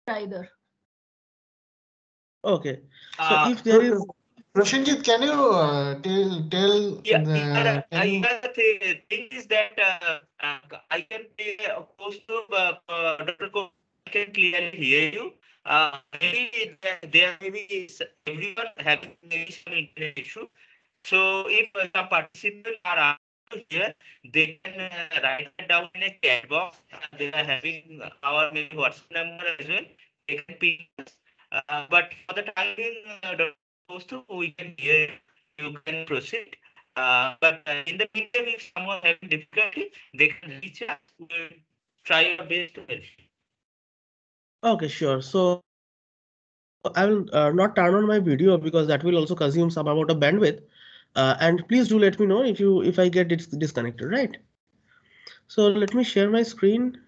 either. Okay. So if there is Prashanjit, can you Yeah, can you yeah. The thing is that I can pay close to Dr. Kumar, I can clearly hear you. Maybe there may be everyone having maybe some internet issue. So if some participants are unable to hear, they can write it down in a chat box. They are having our maybe WhatsApp number as well. They can ping us. But for the time being, Dr. Kostu, we can hear you. You can proceed. But in the meantime, if someone having difficulty, they can reach us. We will try our best to help. okay, sure. So I will not turn on my video because that will also consume some amount of bandwidth. And please do let me know if I get disconnected, right? So let me share my screen.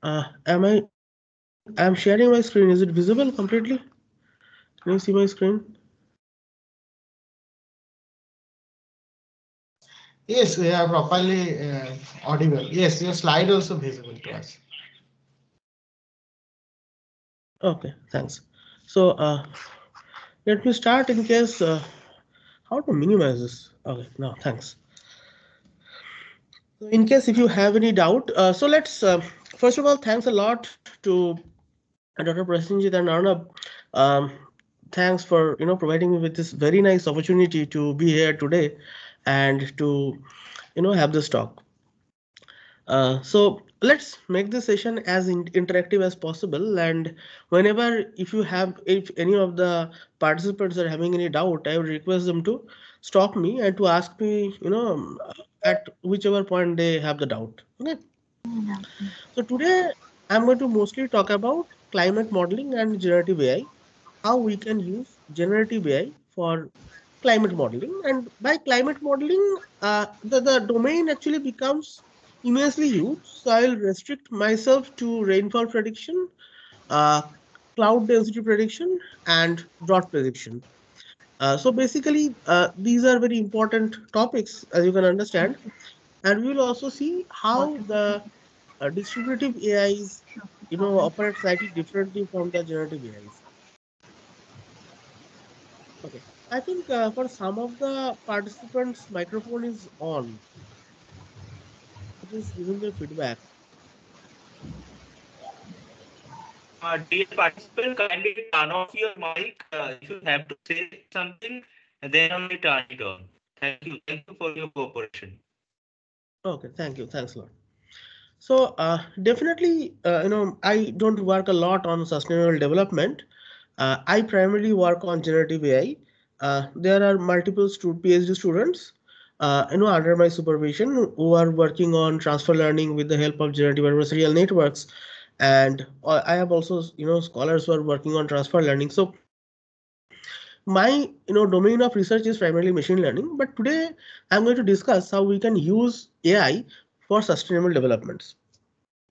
I'm sharing my screen. Is it visible completely? Can you see my screen? yes, we are properly audible. Yes, your slide also visible to us. Okay, thanks. So let me start in case how to minimize this. Okay, no, thanks. So in case if you have any doubt, so let's first of all thanks a lot to Dr. Prasenjit and Arnab. Um, thanks for providing me with this very nice opportunity to be here today and to have this talk. So let's make this session as interactive as possible. And whenever if any of the participants are having any doubt, I would request them to stop me and to ask me, at whichever point they have the doubt. Okay. So today I'm going to mostly talk about climate modeling and generative AI, how we can use generative AI for climate modeling. And by climate modeling, the domain actually becomes immensely huge. So I'll restrict myself to rainfall prediction, uh, cloud density prediction, and drought prediction. So basically, these are very important topics, as you can understand. And we will also see how the distributive AIs, operate slightly differently from the generative AIs. Okay. I think for some of the participants, microphone is on. It is giving me feedback. Dear participant, kindly turn off your mic if you have to say something, and then only turn it on. Thank you. Thank you for your cooperation. Okay, thank you. Thanks a lot. So definitely, I don't work a lot on sustainable development. I primarily work on generative AI. There are multiple PhD students, under my supervision who are working on transfer learning with the help of generative adversarial networks. And I have also, scholars who are working on transfer learning. So my, domain of research is primarily machine learning. But today I'm going to discuss how we can use AI for sustainable developments.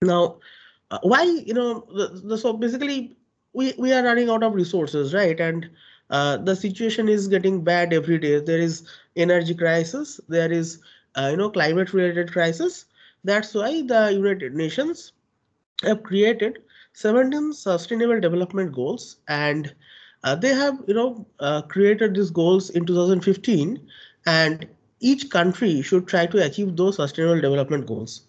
Now, why so basically we are running out of resources, right? And the situation is getting bad every day. There is energy crisis, there is climate related crisis. That's why the United Nations have created 17 sustainable development goals, and they have created these goals in 2015, and each country should try to achieve those sustainable development goals.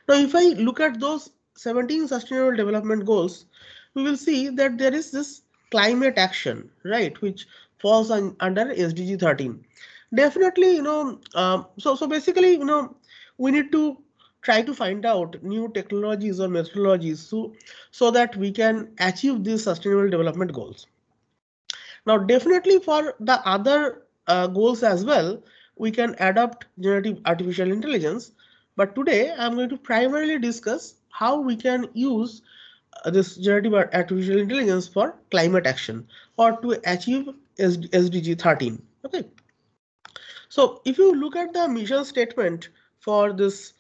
Now, if I look at those 17 sustainable development goals, we will see that there is this climate action, right, which falls under SDG 13. Definitely, so basically, we need to try to find out new technologies or methodologies so that we can achieve these sustainable development goals. Now, definitely for the other goals as well, we can adopt generative artificial intelligence. But today, I'm going to primarily discuss how we can use this generative artificial intelligence for climate action or to achieve SDG 13. Okay. So if you look at the mission statement for this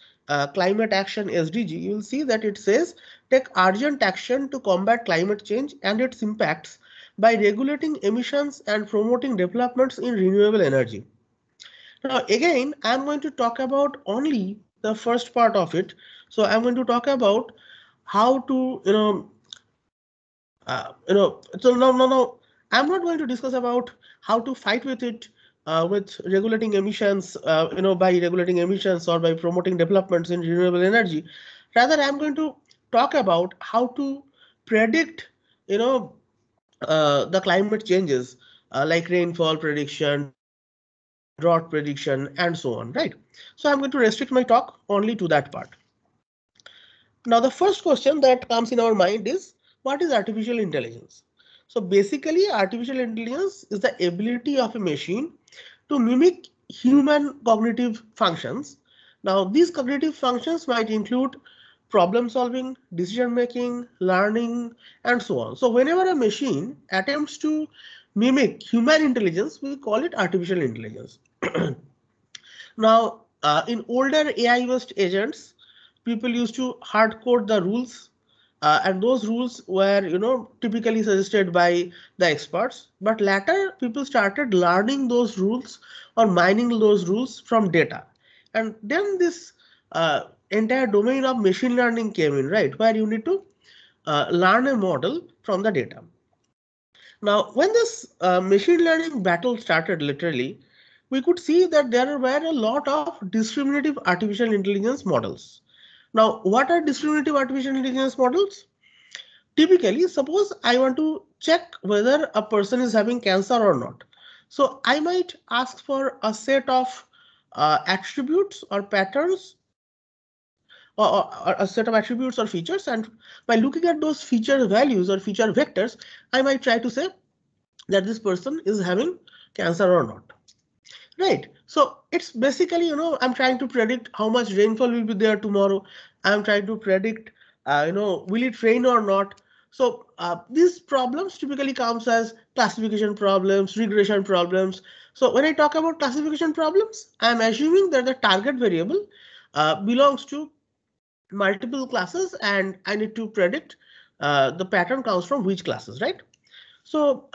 climate action SDG, you will see that it says take urgent action to combat climate change and its impacts by regulating emissions and promoting developments in renewable energy. Now, again, I'm going to talk about only the first part of it. So I'm going to talk about how to, so no, I'm not going to discuss about how to fight with it with regulating emissions, by regulating emissions or by promoting developments in renewable energy. Rather, I'm going to talk about how to predict, the climate changes like rainfall prediction, drought prediction, and so on, right? So I'm going to restrict my talk only to that part. Now, the first question that comes in our mind is, what is artificial intelligence? So basically, artificial intelligence is the ability of a machine to mimic human cognitive functions. Now, these cognitive functions might include problem solving, decision making, learning, and so on. So whenever a machine attempts to mimic human intelligence, we call it artificial intelligence. Now, in older AI-based agents, people used to hard code the rules, and those rules were, typically suggested by the experts. But later, people started learning those rules or mining those rules from data, and then this entire domain of machine learning came in, right, where you need to learn a model from the data. Now, when this machine learning battle started, literally, we could see that there were a lot of discriminative artificial intelligence models. Now, what are discriminative artificial intelligence models? Typically, suppose I want to check whether a person is having cancer or not. So I might ask for a set of attributes or patterns, or a set of attributes or features, and by looking at those feature values or feature vectors, I might try to say that this person is having cancer or not. Right. So it's basically, I'm trying to predict how much rainfall will be there tomorrow. I'm trying to predict, will it rain or not? So these problems typically comes as classification problems, regression problems. So when I talk about classification problems, I'm assuming that the target variable belongs to multiple classes, and I need to predict the pattern comes from which classes, right? So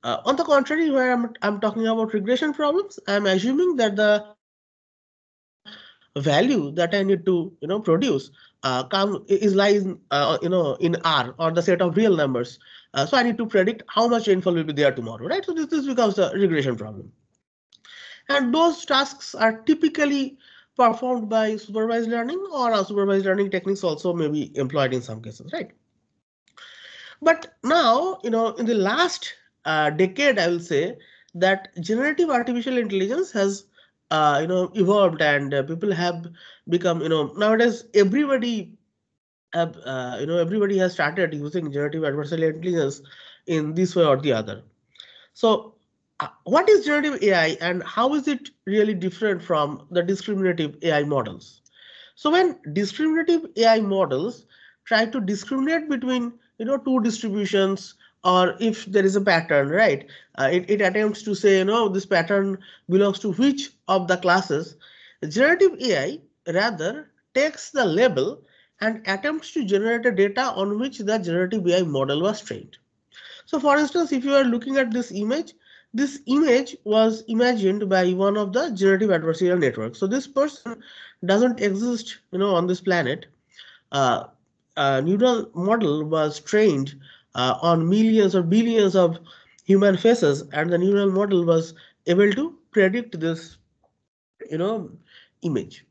on the contrary, where I'm talking about regression problems, I'm assuming that the value that I need to produce lies in R, or the set of real numbers. So I need to predict how much rainfall will be there tomorrow, right? So this becomes a regression problem, and those tasks are typically performed by supervised learning, or unsupervised learning techniques also may be employed in some cases, right? But now, in the last decade, I will say that generative artificial intelligence has, evolved, and people have become, nowadays everybody has started using generative artificial intelligence in this way or the other. So, what is generative AI, and how is it really different from the discriminative AI models? So when discriminative AI models try to discriminate between two distributions, or if there is a pattern, right? It attempts to say this pattern belongs to which of the classes. Generative AI rather takes the label and attempts to generate a data on which the generative AI model was trained. So for instance, if you are looking at this image was imagined by one of the generative adversarial networks. So this person doesn't exist, on this planet. A neural model was trained on millions or billions of human faces, and the neural model was able to predict this, image.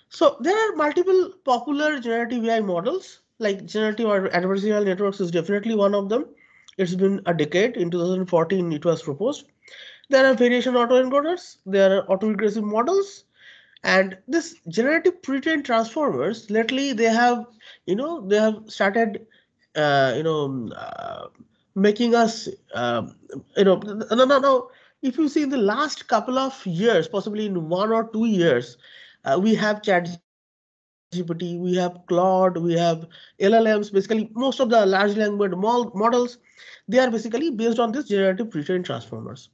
So there are multiple popular generative AI models, like generative adversarial networks is definitely one of them. It's been a decade. In 2014, it was proposed. There are variation autoencoders, there are autoregressive models, and this generative pre-trained transformers, lately they have, they have started, making us, no. If you see in the last couple of years, possibly in 1 or 2 years, we have ChatGPT, we have Claude, we have LLMs. Basically, most of the large language models, they are basically based on this generative pre-trained transformers.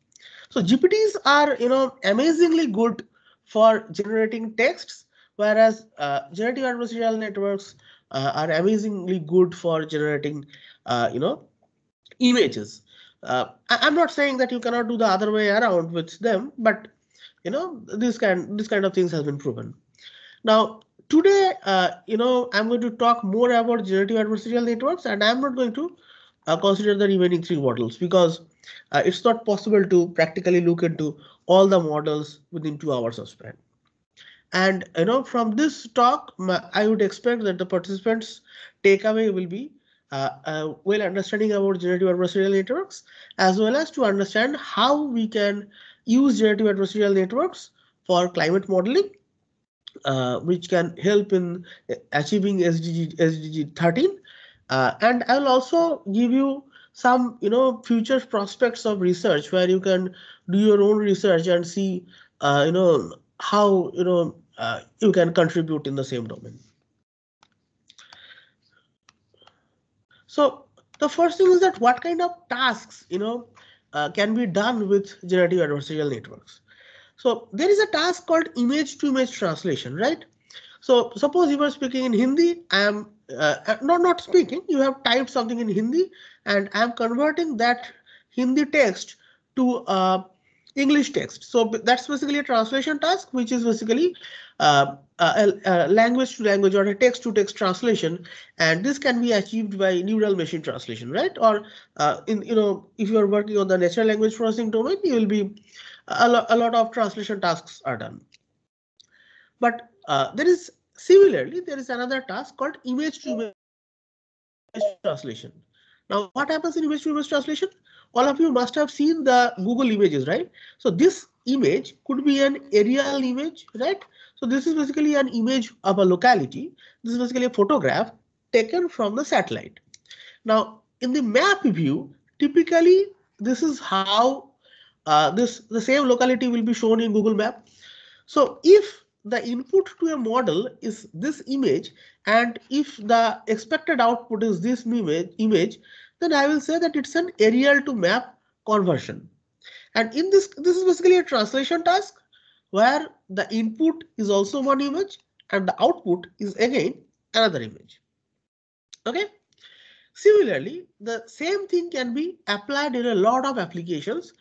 So GPTs are, amazingly good for generating texts, whereas generative adversarial networks are amazingly good for generating, images. I'm not saying that you cannot do the other way around with them, but this kind of things has been proven. Now today, I'm going to talk more about generative adversarial networks, and I'm not going to consider the remaining three models because it's not possible to practically look into all the models within 2 hours of span. And from this talk, I would expect that the participants' takeaway will be well understanding about generative adversarial networks, as well as to understand how we can use generative adversarial networks for climate modeling, which can help in achieving SDG 13. And I will also give you some future prospects of research where you can do your own research and see how you can contribute in the same domain. So the first thing is that what kind of tasks can be done with generative adversarial networks. So there is a task called image to image translation, right? So suppose you are speaking in Hindi, I am not speaking, you have typed something in Hindi and I am converting that Hindi text to English text. So that's basically a translation task, which is basically a language to language or a text to text translation. And this can be achieved by neural machine translation, right? Or if you are working on the natural language processing domain, you will be a lot of translation tasks are done. But there is another task called image to image translation. Now, what happens in image to image translation? All of you must have seen the Google images, right? So this image could be an aerial image, right? So this is basically an image of a locality. This is basically a photograph taken from the satellite. Now, in the map view, typically this is how the same locality will be shown in Google Map. So if the input to a model is this image, and if the expected output is this image, then I will say that it's an aerial to map conversion. And in this is basically a translation task where the input is also one image and the output is again another image. Okay. Similarly, the same thing can be applied in a lot of applications.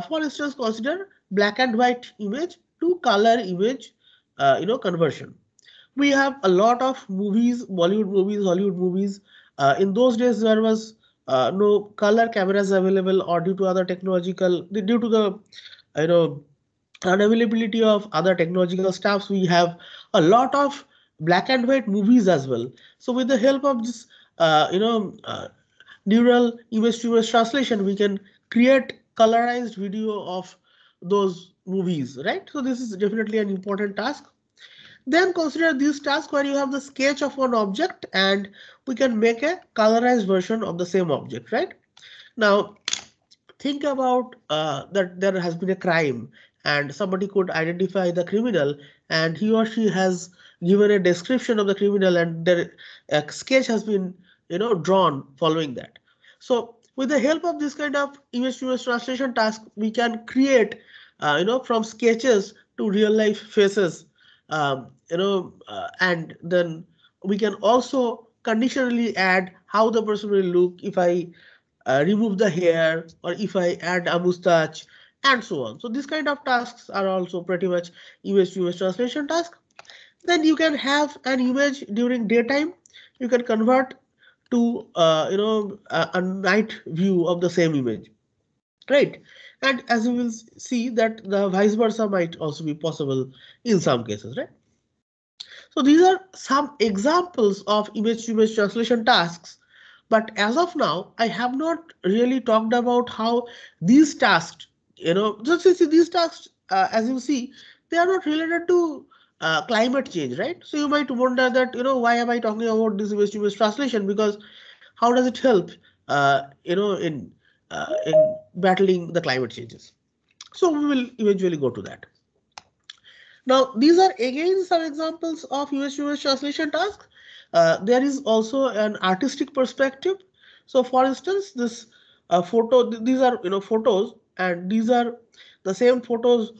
For instance, consider black and white image to color image conversion. We have a lot of movies, Bollywood movies, Hollywood movies. In those days, there was no color cameras available, or due to the unavailability of other technological stuffs, we have a lot of black and white movies as well. So with the help of this neural image to image translation, we can create colorized video of those movies, right? So this is definitely an important task. Then consider this task where you have the sketch of one object and we can make a colorized version of the same object, right? Now think about that there has been a crime and somebody could identify the criminal, and he or she has given a description of the criminal, and their sketch has been drawn following that. So with the help of this kind of image to image translation task, we can create from sketches to real life faces, and then we can also conditionally add how the person will look if I remove the hair or if I add a mustache and so on. So these kind of tasks are also pretty much image to image translation task. Then you can have an image during daytime. You can convert to a night view of the same image, right? And as you will see that the vice versa might also be possible in some cases, right? So these are some examples of image to image translation tasks. But as of now, I have not really talked about how these tasks, these tasks, as you see, they are not related to climate change, right? So you might wonder that, why am I talking about this image to image translation? Because how does it help, in battling the climate changes? So we will eventually go to that. Now, these are again some examples of image to image translation tasks. There is also an artistic perspective. So for instance, this photo, these are photos, and these are the same photos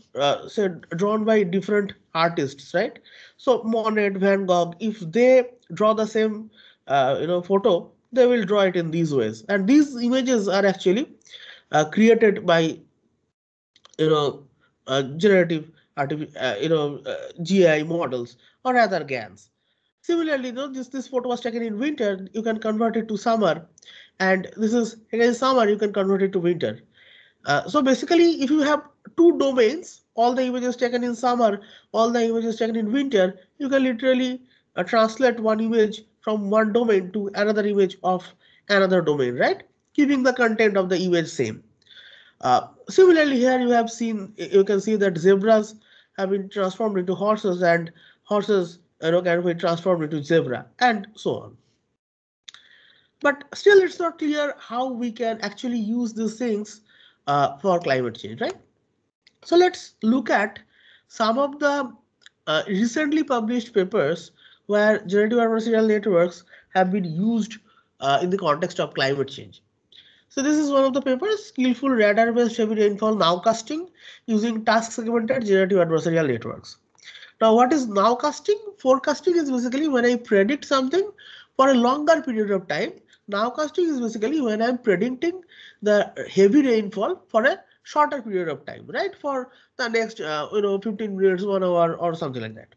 said drawn by different artists, right? So Monet, Van Gogh, if they draw the same photo, they will draw it in these ways. And these images are actually created by generative GI models or other GANs. Similarly, this photo was taken in winter. You can convert it to summer, and this is again summer. You can convert it to winter. So basically, if you have two domains, all the images taken in summer, all the images taken in winter, you can literally translate one image from one domain to another image of another domain, right? Keeping the content of the image same. Similarly, here you can see that zebras have been transformed into horses, and horses can be transformed into zebra, and so on. But still, it's not clear how we can actually use these things for climate change, right? So let's look at some of the recently published papers where generative adversarial networks have been used in the context of climate change. So this is one of the papers, skillful radar-based heavy rainfall nowcasting using task-segmented generative adversarial networks. Now, what is nowcasting? Forecasting is basically when I predict something for a longer period of time. Nowcasting is basically when I'm predicting the heavy rainfall for a shorter period of time, right? For the next, 15 minutes, 1 hour, or something like that.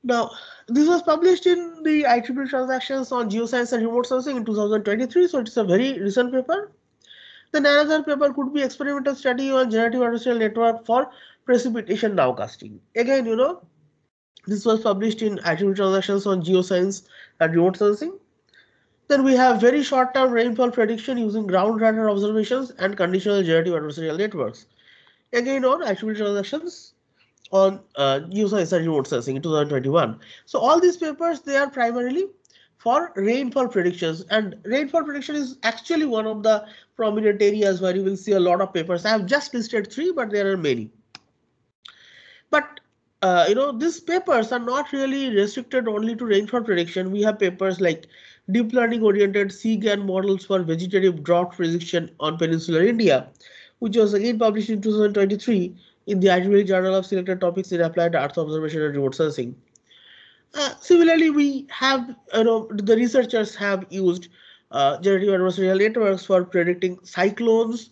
Now, this was published in the IEEE Transactions on Geoscience and Remote Sensing in 2023, so it's a very recent paper. Then another paper could be experimental study on generative adversarial network for precipitation nowcasting. Again, this was published in IEEE Transactions on Geoscience and Remote Sensing. Then we have very short-term rainfall prediction using ground radar observations and conditional generative adversarial networks. Again, on IEEE Transactions on Geoscience and Remote Sensing in 2021. So all these papers, they are primarily for rainfall predictions, and rainfall prediction is actually one of the prominent areas where you will see a lot of papers. I have just listed 3, but there are many. But these papers are not really restricted only to rainfall prediction. We have papers like deep learning oriented CGAN models for vegetative drought prediction on peninsular India, which was again published in 2023 in the IEEE Journal of Selected Topics in Applied Earth Observation and Remote Sensing. Similarly, we have, the researchers have used generative adversarial networks for predicting cyclones.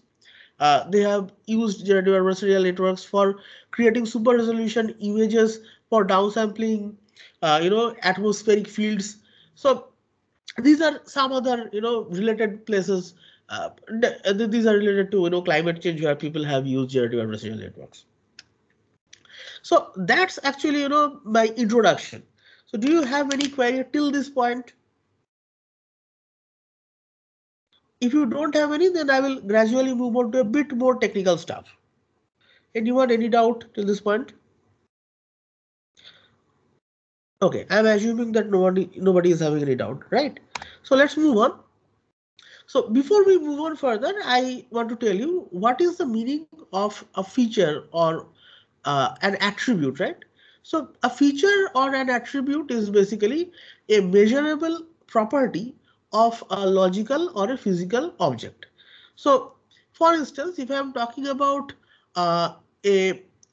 They have used generative adversarial networks for creating super resolution images for downsampling, atmospheric fields. So these are some other, related places. These are related to, climate change where people have used generative adversarial networks. So that's actually, my introduction. So do you have any query till this point? If you don't have any, then I will gradually move on to a bit more technical stuff. Anyone, any doubt till this point? Okay, I'm assuming that nobody is having any doubt, right? So let's move on. So before we move on further, I want to tell you what is the meaning of a feature or an attribute, right? So a feature or an attribute is basically a measurable property of a logical or a physical object. So for instance, if I'm talking about a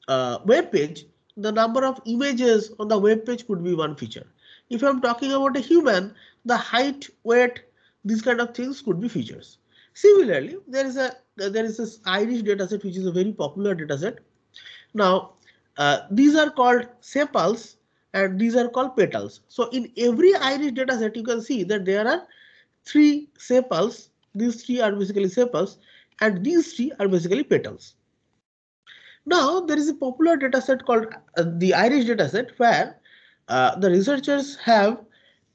web page, the number of images on the web page could be one feature. If I'm talking about a human, the height, weight, these kind of things could be features. Similarly, there is this Irish dataset, which is a very popular dataset. Now, these are called sepals and these are called petals. So in every Irish dataset, you can see that there are 3 sepals. These 3 are basically sepals, and these 3 are basically petals. Now, there is a popular dataset called the Irish dataset, where the researchers have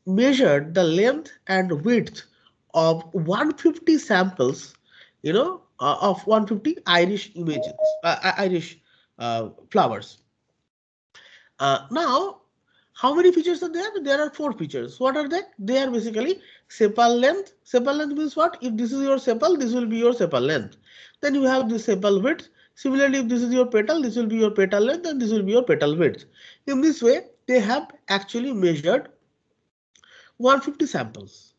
measured the length and width of 150 samples, of 150 Irish images, Irish flowers. Now, how many features are there? There are 4 features. What are they? They are basically sepal length. Sepal length means what? If this is your sepal, this will be your sepal length. Then you have the sepal width. Similarly, if this is your petal, this will be your petal length and this will be your petal width. In this way, they have actually measured 150 samples.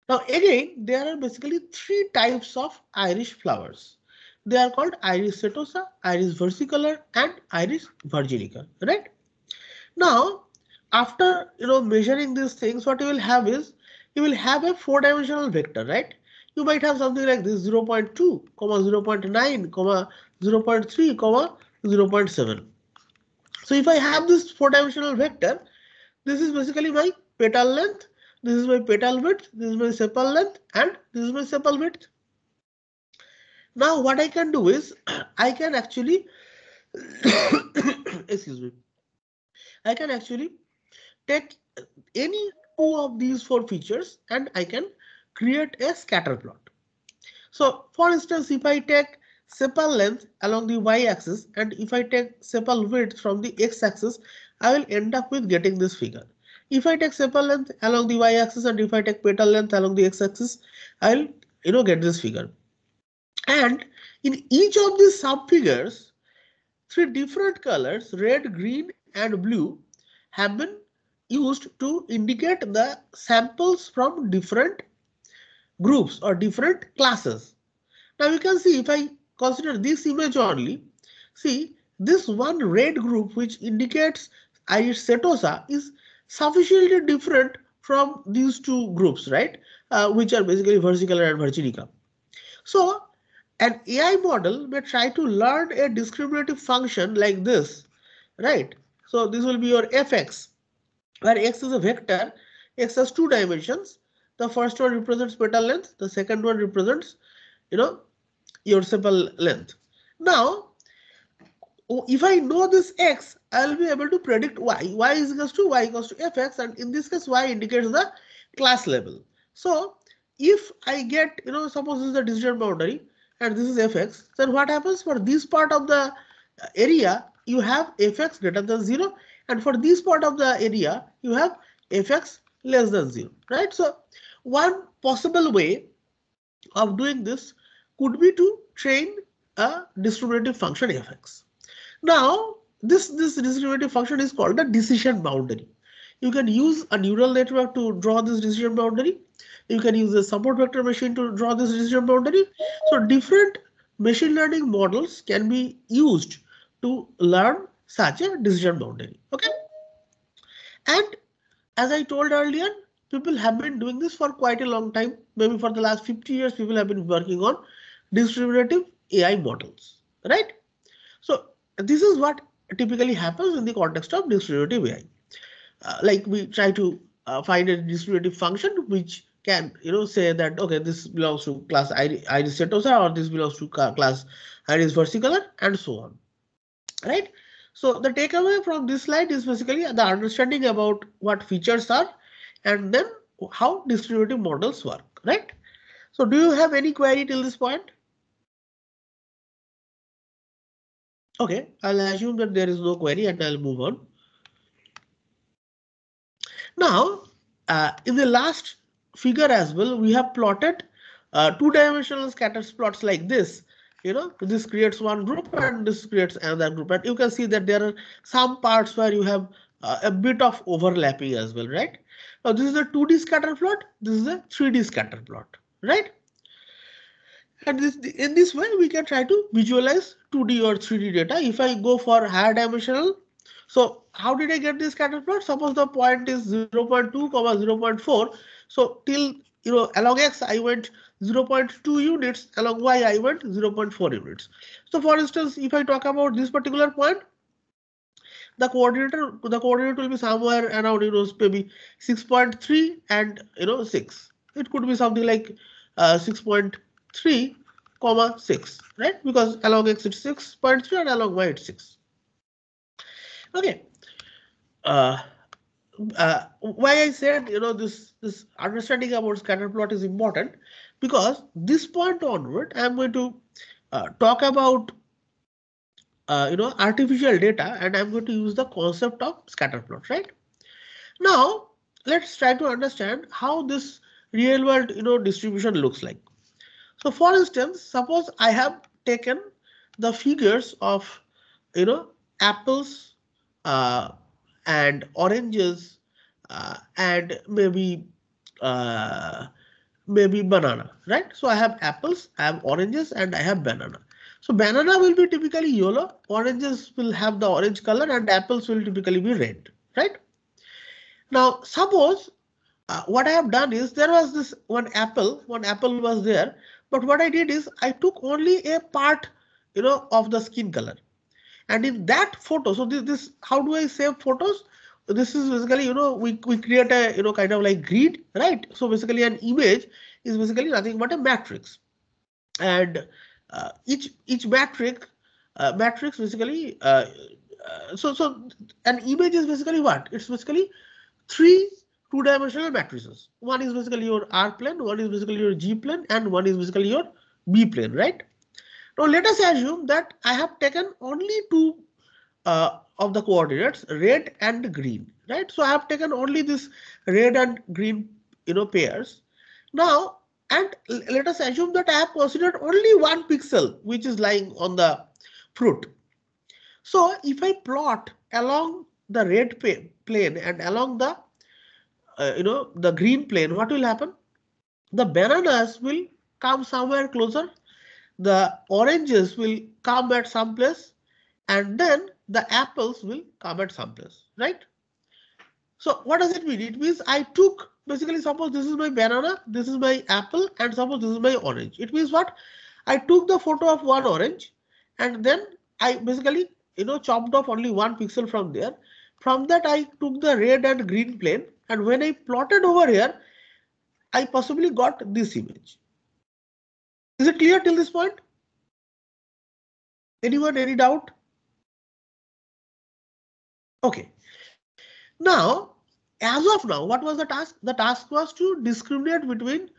Now again, there are basically 3 types of Irish flowers. They are called Iris setosa, Iris versicolor, and Iris virginica, right? Now, after measuring these things, what you will have is you will have a 4-dimensional vector, right? you might have something like this 0.2, 0.9, 0.3, 0.7. So if I have this 4-dimensional vector, this is basically my petal length, this is my petal width, this is my sepal length, and this is my sepal width. Now what I can do is I can actually excuse me, I can actually take any two of these 4 features and I can create a scatter plot. So for instance, if I take sepal length along the y-axis and if I take sepal width from the x-axis, I will end up with getting this figure. If I take sepal length along the y-axis and if I take petal length along the x-axis, I'll get this figure. And in each of these subfigures, 3 different colors, red, green, and blue, have been used to indicate the samples from different groups or different classes. Now you can see if I consider this image only, see this one red group which indicates Iris setosa is sufficiently different from these 2 groups, right? Which are basically versicolor and virginica. So an AI model may try to learn a discriminative function like this, right? So this will be your fx, where x is a vector, x has 2 dimensions. The first one represents petal length, the second one represents, your sepal length. Now, if I know this x, I'll be able to predict y. Y is equals to fx, and in this case, y indicates the class level. So if I get, suppose this is the decision boundary and this is fx, then what happens for this part of the area, you have fx greater than 0, and for this part of the area, you have fx less than 0, right? So one possible way of doing this could be to train a discriminative function fx. Now, this discriminative function is called the decision boundary. You can use a neural network to draw this decision boundary. You can use a support vector machine to draw this decision boundary. So different machine learning models can be used to learn such a decision boundary. Okay. And as I told earlier, people have been doing this for quite a long time. Maybe for the last 50 years, people have been working on discriminative AI models, right? So this is what typically happens in the context of discriminative AI. Like we try to find a discriminative function which can, say that, okay, this belongs to class Iris setosa, or this belongs to class Iris versicolor, and so on, right? So the takeaway from this slide is basically the understanding about what features are and then how discriminative models work, right? So do you have any query till this point? Okay, I'll assume that there is no query and I'll move on. Now, in the last figure as well, we have plotted 2-dimensional scatter plots like this. This creates one group and this creates another group. And you can see that there are some parts where you have a bit of overlapping as well, right? Now, this is a 2D scatter plot. This is a 3D scatter plot, right? And in this way, we can try to visualize 2D or 3D data. If I go for higher dimensional, so how did I get this scatter plot? Suppose the point is 0.2, 0.4. So till along x I went 0.2 units, along y I went 0.4 units. So for instance, if I talk about this particular point, the coordinate will be somewhere around maybe 6.3 and 6. It could be something like 6.3, 6, right? Because along x it's 6.3 and along y it's 6. Okay. Why I said this understanding about scatter plot is important, because this point onward I am going to talk about artificial data, and I'm going to use the concept of scatter plot, right? Now let's try to understand how this real world distribution looks like. So for instance, suppose I have taken the figures of apples and oranges and maybe banana, right? So I have apples, I have oranges, and I have banana. So banana will be typically yellow, oranges will have the orange color, and apples will typically be red, right? Now suppose what I have done is there was this one apple was there, but what I did is I took only a part, of the skin color. And in that photo, so this how do I save photos? This is basically, we create a, kind of like grid, right? So basically an image is basically nothing but a matrix. And each matrix basically, so an image is basically what? It's basically 3 two-dimensional matrices. One is basically your R plane, one is basically your G plane, and one is basically your B plane, right? Now let us assume that I have taken only 2 of the coordinates, red and green, right? So I have taken only this red and green, pairs. Now, and let us assume that I have considered only 1 pixel which is lying on the fruit. So if I plot along the red plane and along the the green plane, what will happen? The bananas will come somewhere closer, the oranges will come at some place, and then the apples will come at some place, right? So what does it mean? It means I took, basically, suppose this is my banana, this is my apple, and suppose this is my orange. It means what? I took the photo of one orange, and then I basically, chopped off only 1 pixel from there. From that, I took the red and green plane, and when I plotted over here, I possibly got this image. Is it clear till this point? Anyone, any doubt? Okay. Now, as of now, what was the task? The task was to discriminate between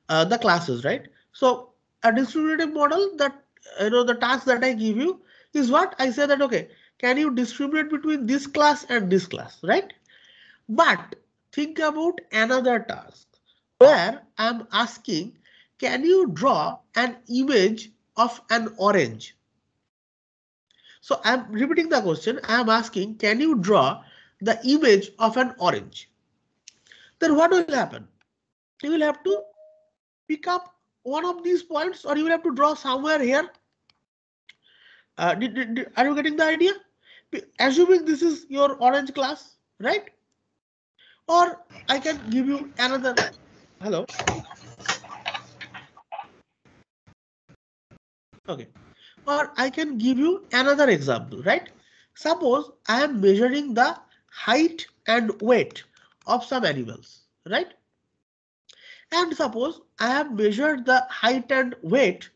the classes, right? So a discriminative model, that the task that I give you is what I say that, okay, can you discriminate between this class and this class, right? But think about another task where I'm asking, can you draw an image of an orange? So I'm repeating the question. I'm asking, can you draw the image of an orange? Then what will happen? You will have to pick up one of these points, or you will have to draw somewhere here. Are you getting the idea? Assuming this is your orange class, right? Or I can give you another. Hello. Okay. Or I can give you another example, right? Suppose I am measuring the height and weight of some animals, right? And suppose I have measured the height and weight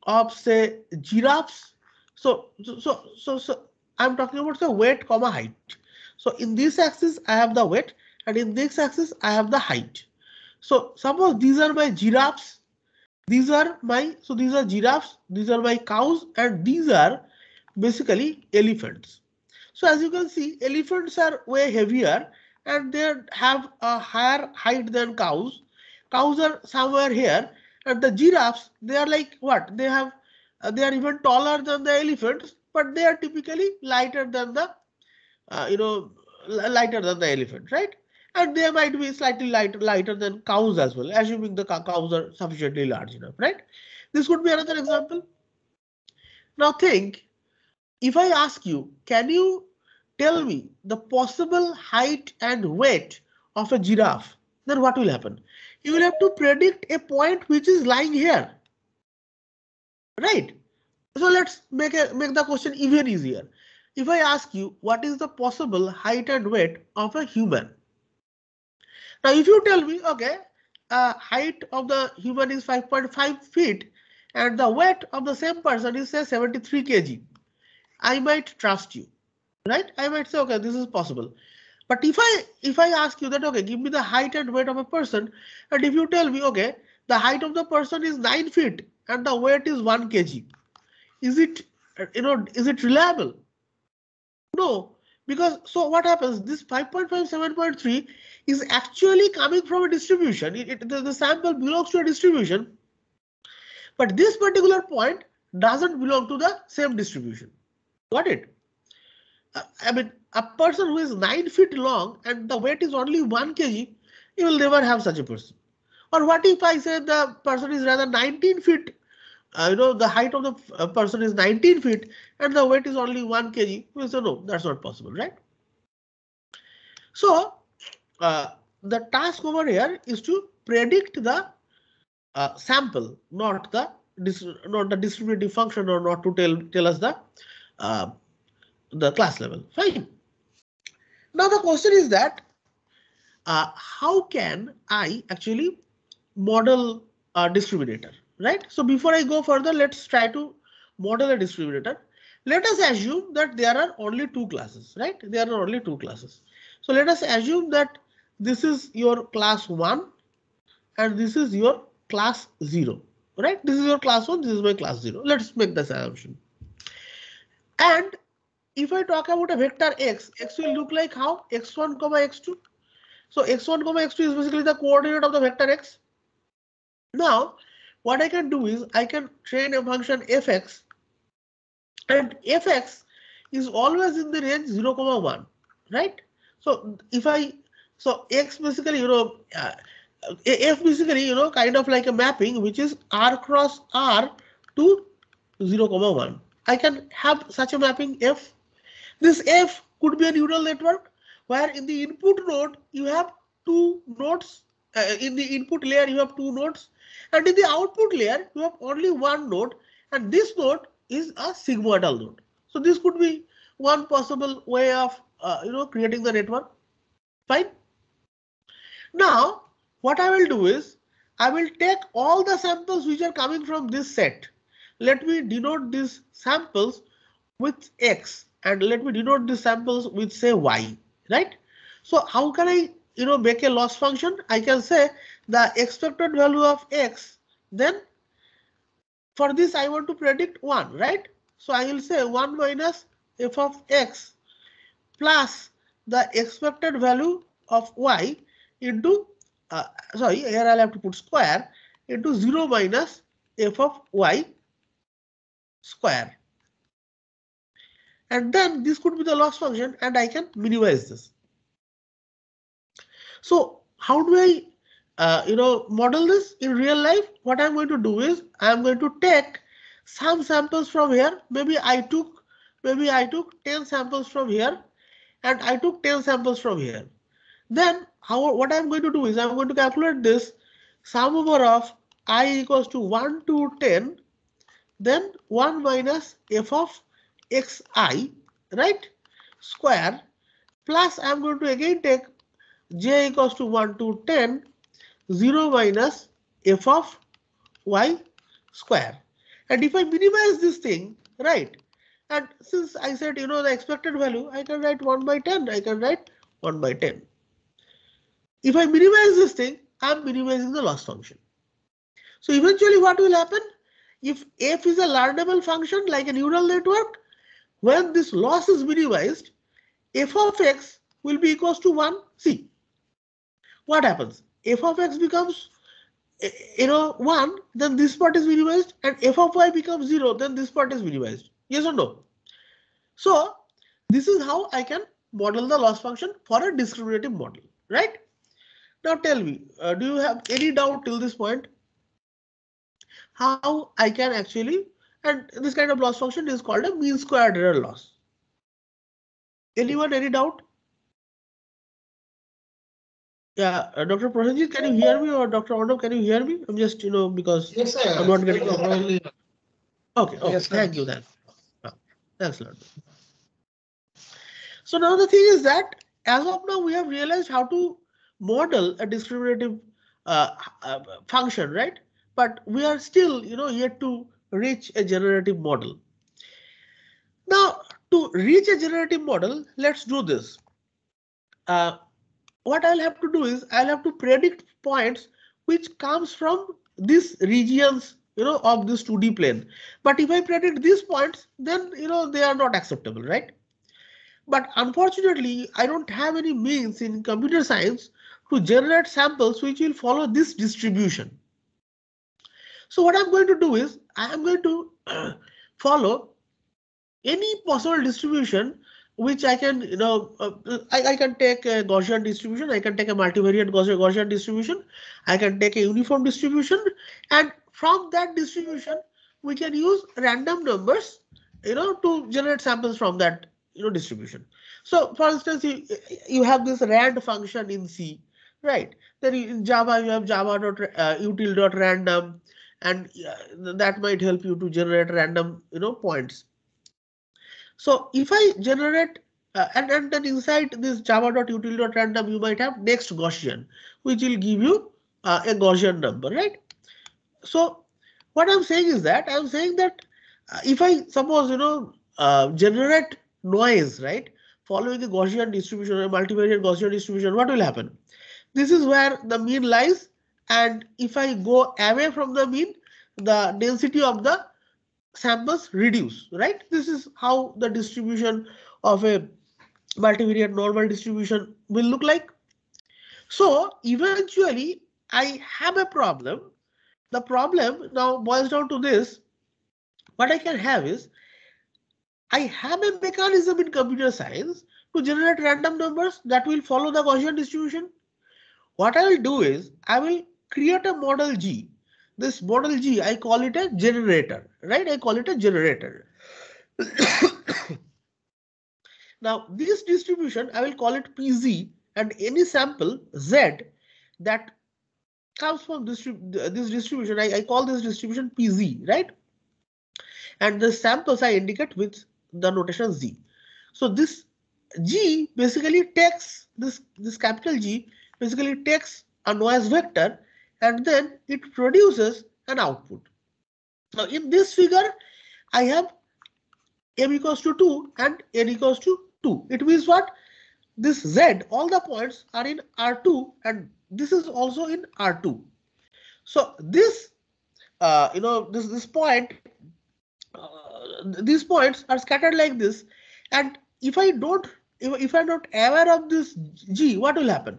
of, say, giraffes. So I'm talking about the weight comma height. So in this axis I have the weight, and in this axis I have the height. So suppose these are my giraffes, these are giraffes, these are my cows, and these are basically elephants. So as you can see, elephants are way heavier and they have a higher height than cows. Cows are somewhere here, and the giraffes, they are like what? They have they are even taller than the elephants, but they are typically lighter than the lighter than the elephant, right? And they might be slightly lighter than cows as well, assuming the cows are sufficiently large enough, right? This could be another example. Now think, if I ask you, can you tell me the possible height and weight of a giraffe, then what will happen? You will have to predict a point which is lying here, right? So let's make the question even easier. If I ask you, what is the possible height and weight of a human? Now, if you tell me, okay, height of the human is 5.5 feet and the weight of the same person is, say, 73 kg, I might trust you, right? I might say, okay, this is possible. But if I ask you that, okay, give me the height and weight of a person, and if you tell me, okay, the height of the person is 9 feet and the weight is 1 kg, is it reliable? No, because so what happens? This 5.5, 7.3 is actually coming from a distribution. The sample belongs to a distribution, but this particular point doesn't belong to the same distribution. Got it? I mean, a person who is 9 feet long and the weight is only 1 kg, you will never have such a person. Or what if I say the person is rather 19 feet? The height of the person is 19 feet and the weight is only 1 kg. We say no, that's not possible, right? So the task over here is to predict the sample, not the distributive function, or not to tell us the class level. Fine. Now the question is that how can I actually model a distributor, right? So before I go further, let's try to model a distributor. Let us assume that there are only two classes, right? There are only two classes. So let us assume that this is your class 1 and this is your class 0, right? This is your class 1, this is my class 0. Let's make this assumption. And if I talk about a vector x, x will look like how? x1 comma x2. So x1 comma x2 is basically the coordinate of the vector x. Now what I can do is I can train a function fx, and fx is always in the range 0 comma 1, right? So if so x basically, f basically, kind of like a mapping which is r cross r to 0 comma 1. I can have such a mapping f. This f could be a neural network where in the input node you have two nodes. In the input layer you have two nodes, and in the output layer you have only one node, and this node is a sigmoidal node. So this could be one possible way of creating the network. Fine. Now what I will do is I will take all the samples which are coming from this set. Let me denote these samples with x, and let me denote these samples with, say, y, right? So how can I make a loss function? I can say the expected value of x, then for this I want to predict 1, right? So I will say 1 minus f of x plus the expected value of y into sorry, here I'll have to put square into 0 minus f of y square. And then this could be the loss function, and I can minimize this. So how do I model this in real life? What I'm going to do is I'm going to take some samples from here. Maybe I took 10 samples from here, and I took 10 samples from here. Then what I'm going to do is I'm going to calculate this sum over of I equals to 1 to 10, then 1 minus f of xi, right, square, plus I'm going to again take j equals to 1 to 10, 0 minus f of y square. And if I minimize this thing, right, and since I said the expected value, I can write 1 by 10, I can write 1 by 10. If I minimize this thing, I'm minimizing the loss function. So eventually what will happen? If f is a learnable function like a neural network, when this loss is minimized, f of x will be equals to 1. See what happens. F of x becomes 1, then this part is minimized, and f of y becomes 0, then this part is minimized. Yes or no? So this is how I can model the loss function for a discriminative model, right? Now tell me, do you have any doubt till this point? How I can actually, and this kind of loss function is called a mean squared error loss. Anyone, any doubt? Yeah, Dr. Prasenjit, can you hear me, or Dr. Arnav, can you hear me? I'm just, because Yes, sir. I'm not getting. Okay, Yes, thank you then. Thanks a lot. So now the thing is that as of now we have realized how to model a discriminative function, right? But we are still, yet to reach a generative model. Now, to reach a generative model, let's do this. What I'll have to do is I'll have to predict points which comes from these regions, of this 2D plane. But if I predict these points, then, they are not acceptable, right? But unfortunately, I don't have any means in computer science to generate samples which will follow this distribution. So what I'm going to do is I am going to follow any possible distribution which I can, I can take a Gaussian distribution, I can take a multivariate Gaussian distribution, I can take a uniform distribution, and from that distribution we can use random numbers, to generate samples from that distribution. So for instance, you have this rand function in C, right? Then in Java, you have java.util.random, and that might help you to generate random, points. So if I generate, and then inside this java.util.random, you might have next Gaussian, which will give you a Gaussian number, right? So what I'm saying is that if I suppose, generate noise, right, following a Gaussian distribution or a multivariate Gaussian distribution, what will happen? This is where the mean lies, and if I go away from the mean, the density of the samples reduce, right? This is how the distribution of a multivariate normal distribution will look like. So eventually I have a problem. The problem now boils down to this. What I can have is, I have a mechanism in computer science to generate random numbers that will follow the Gaussian distribution. What I will do is, I will create a model G. This model G, I call it a generator, right? I call it a generator. Now, this distribution, I will call it PZ, and any sample Z that comes from this distribution, I call this distribution PZ, right? And the samples I indicate with the notation Z. So this G basically takes this capital G basically takes a noise vector, and then it produces an output. Now in this figure, I have m equals to 2 and n equals to 2. It means what? This Z, all the points are in R2, and this is also in R2. So this, this point, these points are scattered like this, and if I'm not aware of this G, what will happen?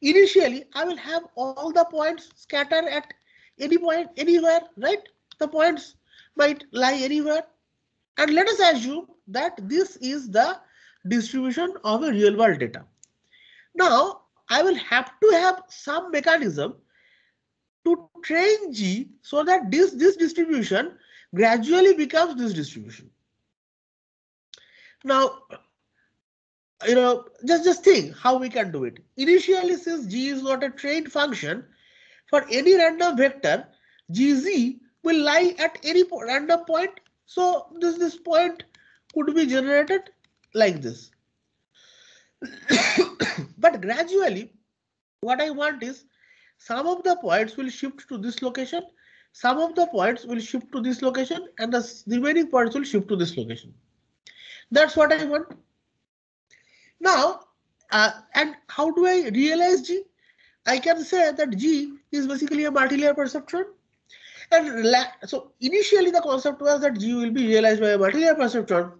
Initially, I will have all the points scattered at any point anywhere, right? The points might lie anywhere, and let us assume that this is the distribution of a real world data. Now I will have to have some mechanism to train G so that this distribution gradually becomes this distribution. Now, just think how we can do it. Initially, since G is not a trained function, for any random vector, Gz will lie at any random point. So this point could be generated like this. But gradually, what I want is, some of the points will shift to this location, some of the points will shift to this location, and the remaining points will shift to this location. That's what I want. Now, and how do I realize G? I can say that G is basically a multilayer perceptron. And so initially the concept was that G will be realized by a multilayer perceptron.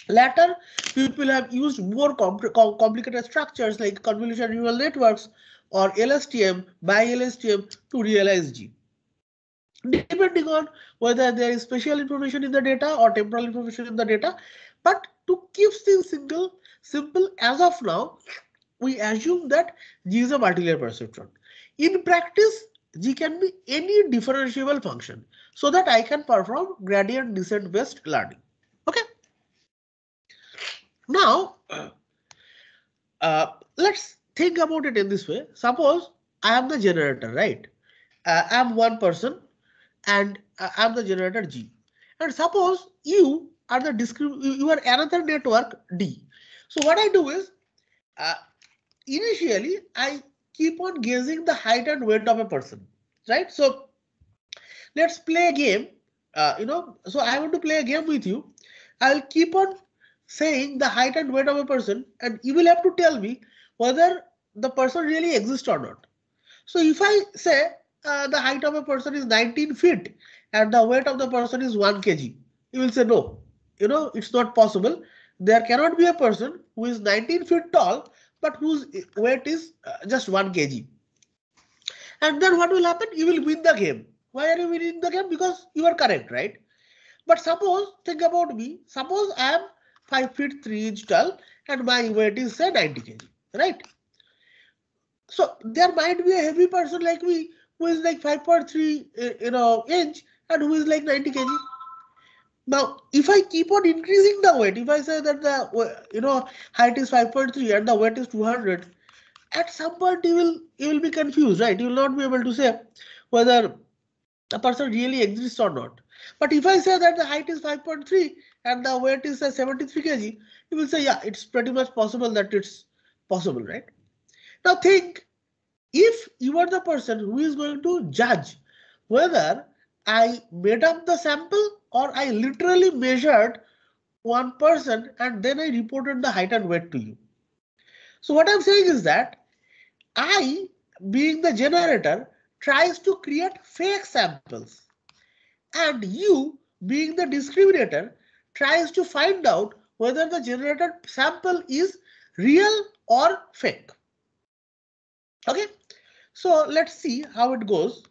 Later, people have used more complicated structures like convolutional neural networks or LSTM, by LSTM to realize G. Depending on whether there is spatial information in the data or temporal information in the data. But to keep things simple, as of now, we assume that G is a multilayer perceptron. In practice, G can be any differentiable function so that I can perform gradient descent based learning. Okay. Now, let's think about it in this way. Suppose I am the generator, right? I am one person and I am the generator G. And suppose you are you are another network D. So what I do is, initially I keep on gauging the height and weight of a person, right? So let's play a game. So I want to play a game with you. I'll keep on saying the height and weight of a person, and you will have to tell me whether the person really exists or not. So if I say the height of a person is 19 feet and the weight of the person is 1 kg, you will say no, it's not possible. There cannot be a person who is 19 feet tall but whose weight is just 1 kg. And then what will happen? You will win the game. Why are you winning the game? Because you are correct, right? But suppose, think about me. Suppose I am 5 feet 3 inch tall and my weight is say 90 kg, right? So there might be a heavy person like me who is like 5.3 inch and who is like 90 kg. Now, if I keep on increasing the weight, if I say that the height is 5.3 and the weight is 200, at some point you will be confused, right? You will not be able to say whether a person really exists or not. But if I say that the height is 5.3 and the weight is 73 kg, you will say, yeah, it's pretty much possible that it's possible, right? Now think, if you are the person who is going to judge whether I made up the sample or I literally measured one person and then I reported the height and weight to you. So what I'm saying is that I, being the generator, tries to create fake samples, and you, being the discriminator, tries to find out whether the generated sample is real or fake. Okay, so let's see how it goes.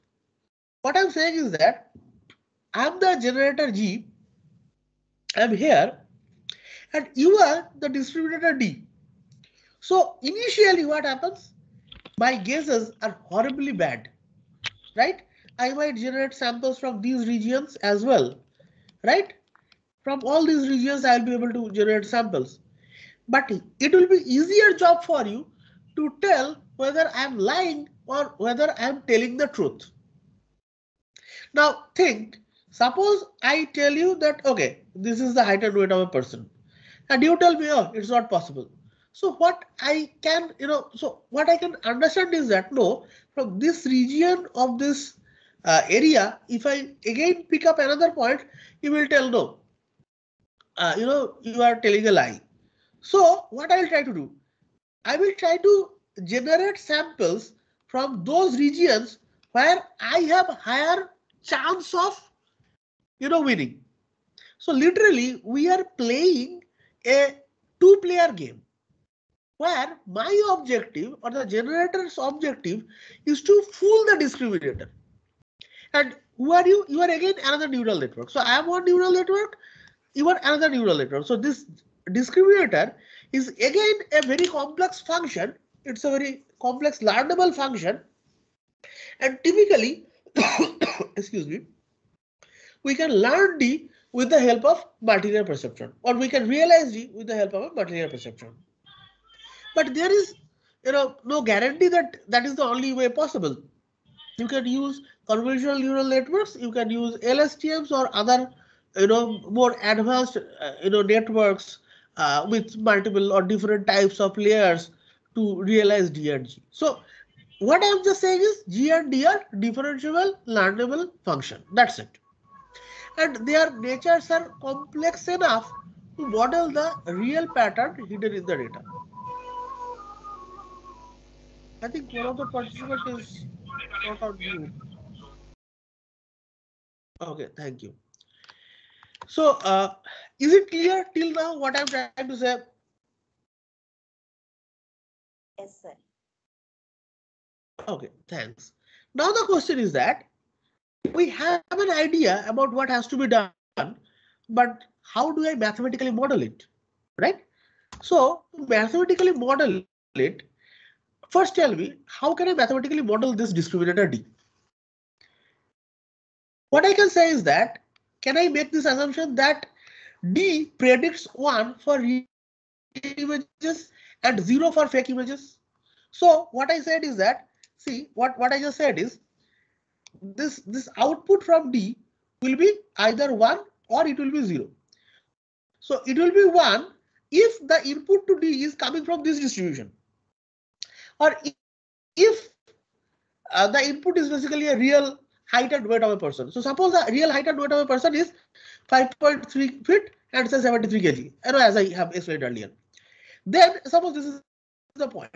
What I'm saying is that I'm the generator G, I'm here, and you are the distributor D. So initially what happens? My guesses are horribly bad, right? I might generate samples from these regions as well, right? From all these regions, I'll be able to generate samples. But it will be easier job for you to tell whether I'm lying or whether I'm telling the truth. Now think, suppose I tell you that, okay, this is the height and weight of a person, and you tell me, oh, it's not possible. So what I can, what I can understand is that, no, from this region of this area, if I again pick up another point, you will tell, no, you are telling a lie. So what I'll try to do, I will try to generate samples from those regions where I have higher chance of, winning. So literally we are playing a two-player game where my objective or the generator's objective is to fool the discriminator. And who are you? You are again another neural network. So I am one neural network, you are another neural network. So this discriminator is again a very complex function. It's a very complex learnable function. And typically, excuse me, we can learn D with the help of multilinear perceptron, or we can realize D with the help of a multilinear perceptron. But there is, no guarantee that that is the only way possible. You can use convolutional neural networks, you can use LSTMs or other, more advanced, networks with multiple or different types of layers to realize D and G. So what I'm just saying is G and D are differentiable learnable function. That's it. And their natures are complex enough to model the real pattern hidden in the data. I think one of the participants is not on mute. Okay, thank you. So, is it clear till now what I'm trying to say? Yes, sir. Okay, thanks. Now the question is that we have an idea about what has to be done, but how do I mathematically model it, right? So, to mathematically model it, first tell me, how can I mathematically model this discriminator D? What I can say is that, can I make this assumption that D predicts 1 for real images and 0 for fake images? So what I said is that, see, what I just said is, this output from D will be either 1 or it will be 0. So it will be 1 if the input to D is coming from this distribution, or if the input is basically a real height and weight of a person. So suppose the real height and weight of a person is 5.3 feet and say 73 kg, as I have explained earlier. Then suppose this is the point.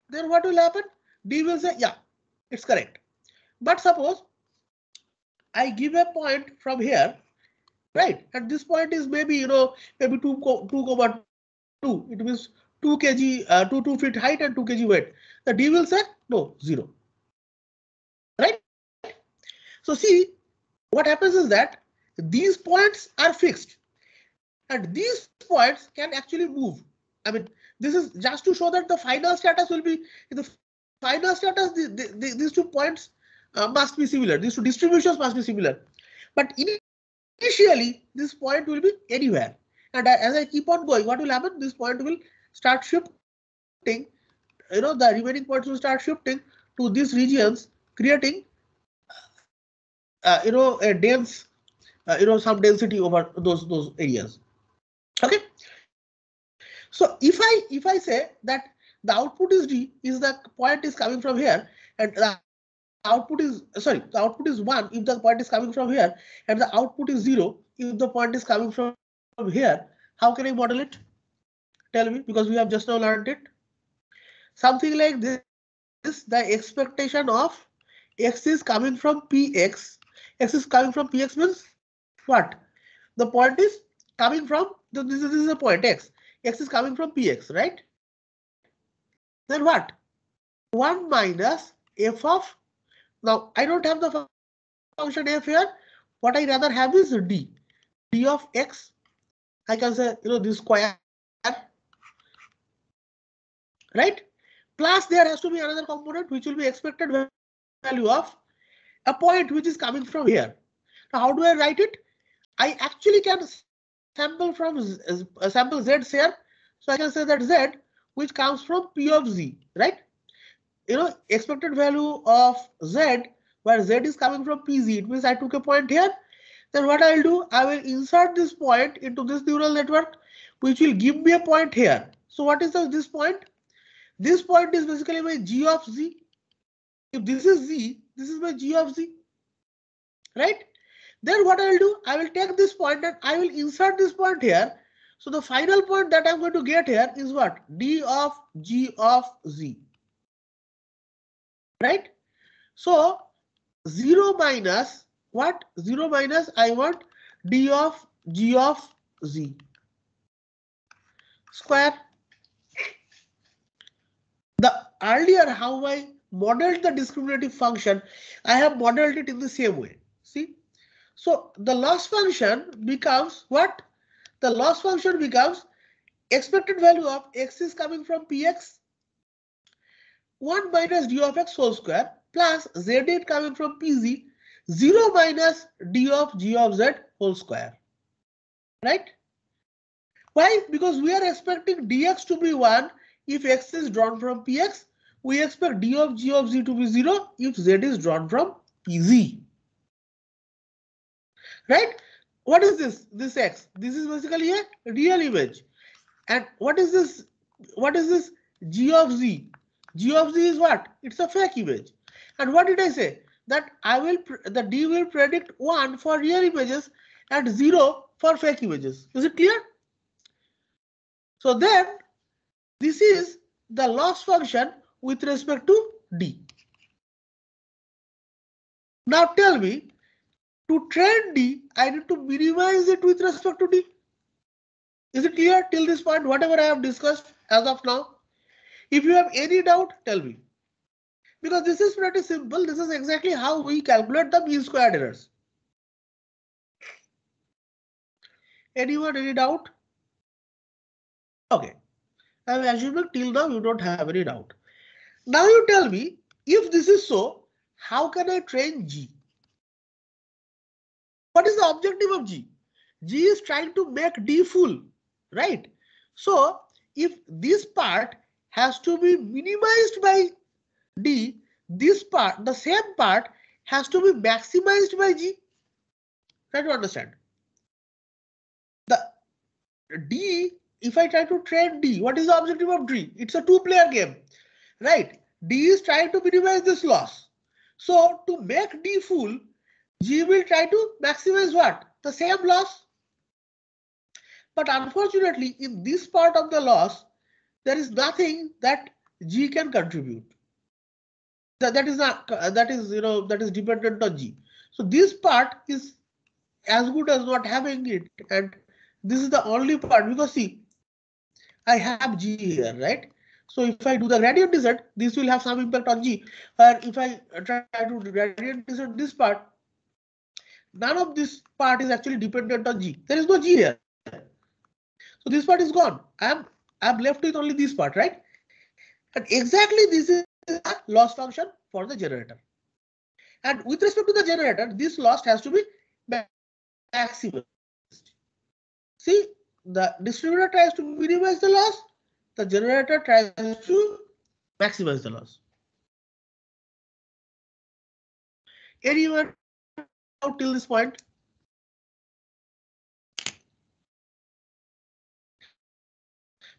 Then what will happen? D will say, yeah, it's correct. But suppose I give a point from here, right? And this point is maybe, maybe 2,2. It means 2 kg, 2 feet height and 2 kg weight. The D will say, no, 0. Right? So see, what happens is that these points are fixed and these points can actually move. I mean, this is just to show that the final status will be, in the final status, these 2 points must be similar. These 2 distributions must be similar. But initially, this point will be anywhere. And as I keep on going, what will happen? This point will start shifting the remaining points will start shifting to these regions, creating a dense, some density over those areas. Okay. So if I say that the output is D, is the point is coming from here, and the output is the output is 1 if the point is coming from here, and the output is 0 if the point is coming from here, how can I model it? Tell me, because we have just now learned it. Something like this, the expectation of x is coming from px. X is coming from px means what? The point is coming from this is the point x. X is coming from px, right? Then what? 1 minus f of, now I don't have the function f here. What I rather have is d of x. I can say, this square, right? Plus there has to be another component which will be expected value of a point which is coming from here. Now how do I write it? I actually can sample z here. So I can say that z which comes from p of z, right? Expected value of z where z is coming from pz. It means I took a point here. Then what I'll do, I will insert this point into this neural network, which will give me a point here. So what is this point? This point is basically my g of z. If this is z, this is my g of z, right? Then what I will do, I will take this point and I will insert this point here. So the final point that I'm going to get here is what? D of g of z, right? So 0 minus what? 0 minus I want d of g of z square. The earlier how I modeled the discriminative function, I have modeled it in the same way. See? So the loss function becomes what? The loss function becomes expected value of x is coming from px, 1 minus d of x whole square plus z8 coming from pz, 0 minus d of g of z whole square, right? Why? Because we are expecting dx to be 1 if x is drawn from px. We expect d of g of z to be 0 if z is drawn from pz. Right? What is this? This x. This is basically a real image. And what is this? What is this g of z? G of z is what? It's a fake image. And what did I say? That the d will predict 1 for real images and 0 for fake images. Is it clear? So then this is the loss function with respect to d. Now tell me, to train d, I need to minimize it with respect to d. Is it clear till this point, whatever I have discussed as of now? If you have any doubt, tell me. Because this is pretty simple. This is exactly how we calculate the mean squared errors. Anyone, any doubt? Okay. I'm assuming till now you don't have any doubt. Now you tell me, if this is so, how can I train G? What is the objective of G? G is trying to make D full, right? So if this part has to be minimized by D, this part, the same part, has to be maximized by G. Try to understand. The D, if I try to train D, what is the objective of D? It's a two-player game, right? D is trying to minimize this loss. So to make D full, G will try to maximize what? The same loss. But unfortunately, in this part of the loss, there is nothing that G can contribute. That is dependent on G. So this part is as good as not having it, and this is the only part, because see, I have G here, right? So if I do the gradient descent, this will have some impact on G. Or if I try to gradient descent this part, none of this part is actually dependent on G. There is no G here. So this part is gone. I'm left with only this part, right? And exactly this is a loss function for the generator. And with respect to the generator, this loss has to be maximized. See, the distributor tries to minimize the loss, the generator tries to maximize the loss. Anyone out till this point?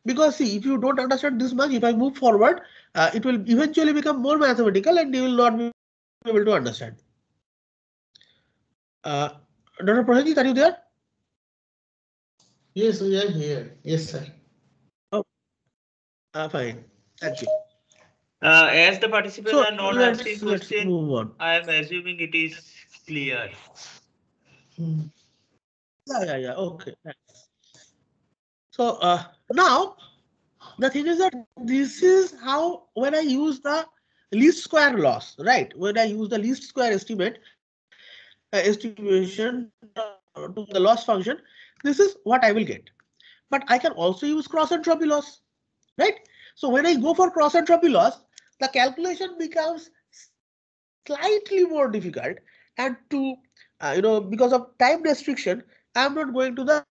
Because see, if you don't understand this much, if I move forward, it will eventually become more mathematical and you will not be able to understand. Dr. Prasenjit, are you there? Yes, we are here. Yes, sir. Oh, fine. Thank you. As the participants So are not let's asking question, move on. I am assuming it is clear. Yeah. Okay. Thanks. So now the thing is that this is how when I use the least square loss, right? When I use the least square estimation to the loss function, this is what I will get. But I can also use cross entropy loss, right? So when I go for cross entropy loss, the calculation becomes slightly more difficult, and to because of time restriction, I'm not going to the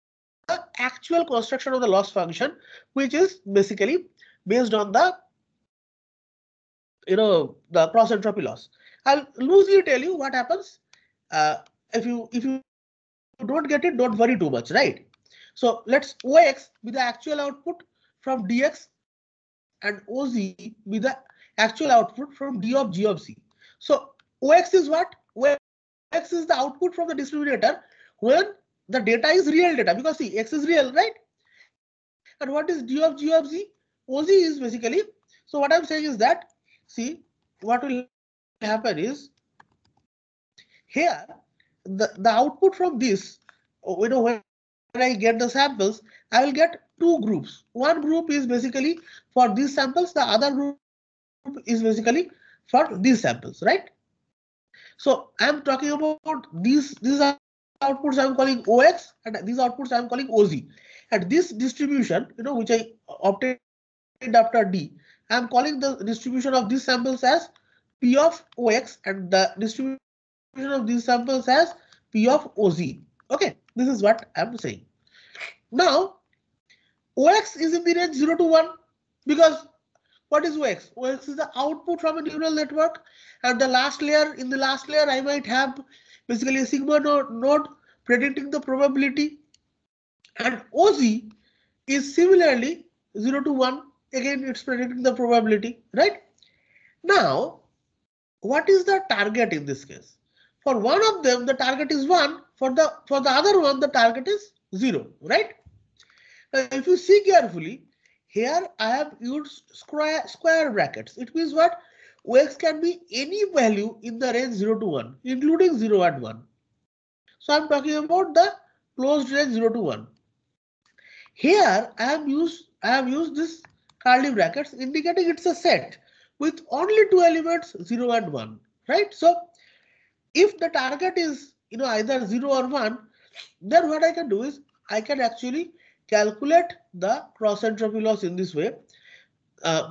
actual construction of the loss function, which is basically based on the the cross entropy loss. I'll loosely tell you what happens. If you don't get it, don't worry too much, right? So let's OX be the actual output from DX and OZ be the actual output from D of G of C. So OX is what? OX is the output from the distributor when the data is real data, because see, X is real, right? And what is D of G of Z? OZ is basically, so what I'm saying is that, see, what will happen is here the output from this, when I get the samples, I will get two groups. One group is basically for these samples, the other group is basically for these samples, right? So I'm talking about these outputs I'm calling OX, and these outputs I'm calling OZ. And this distribution, which I obtained after D, I'm calling the distribution of these samples as P of OX and the distribution of these samples as P of OZ. Okay, this is what I'm saying. Now, OX is in the range 0 to 1 because what is OX? OX is the output from a neural network, and in the last layer, I might have basically a sigma node predicting the probability, and OZ is similarly 0 to 1. Again, it's predicting the probability, right? Now, what is the target in this case? For one of them, the target is 1. For the other one, the target is 0, right? Now, if you see carefully, here I have used square brackets. It means what? OX can be any value in the range 0 to 1, including 0 and 1. So I'm talking about the closed range 0 to 1. Here I have used this curly brackets indicating it's a set with only two elements 0 and 1, right? So if the target is either 0 or 1, then what I can do is I can actually calculate the cross entropy loss in this way,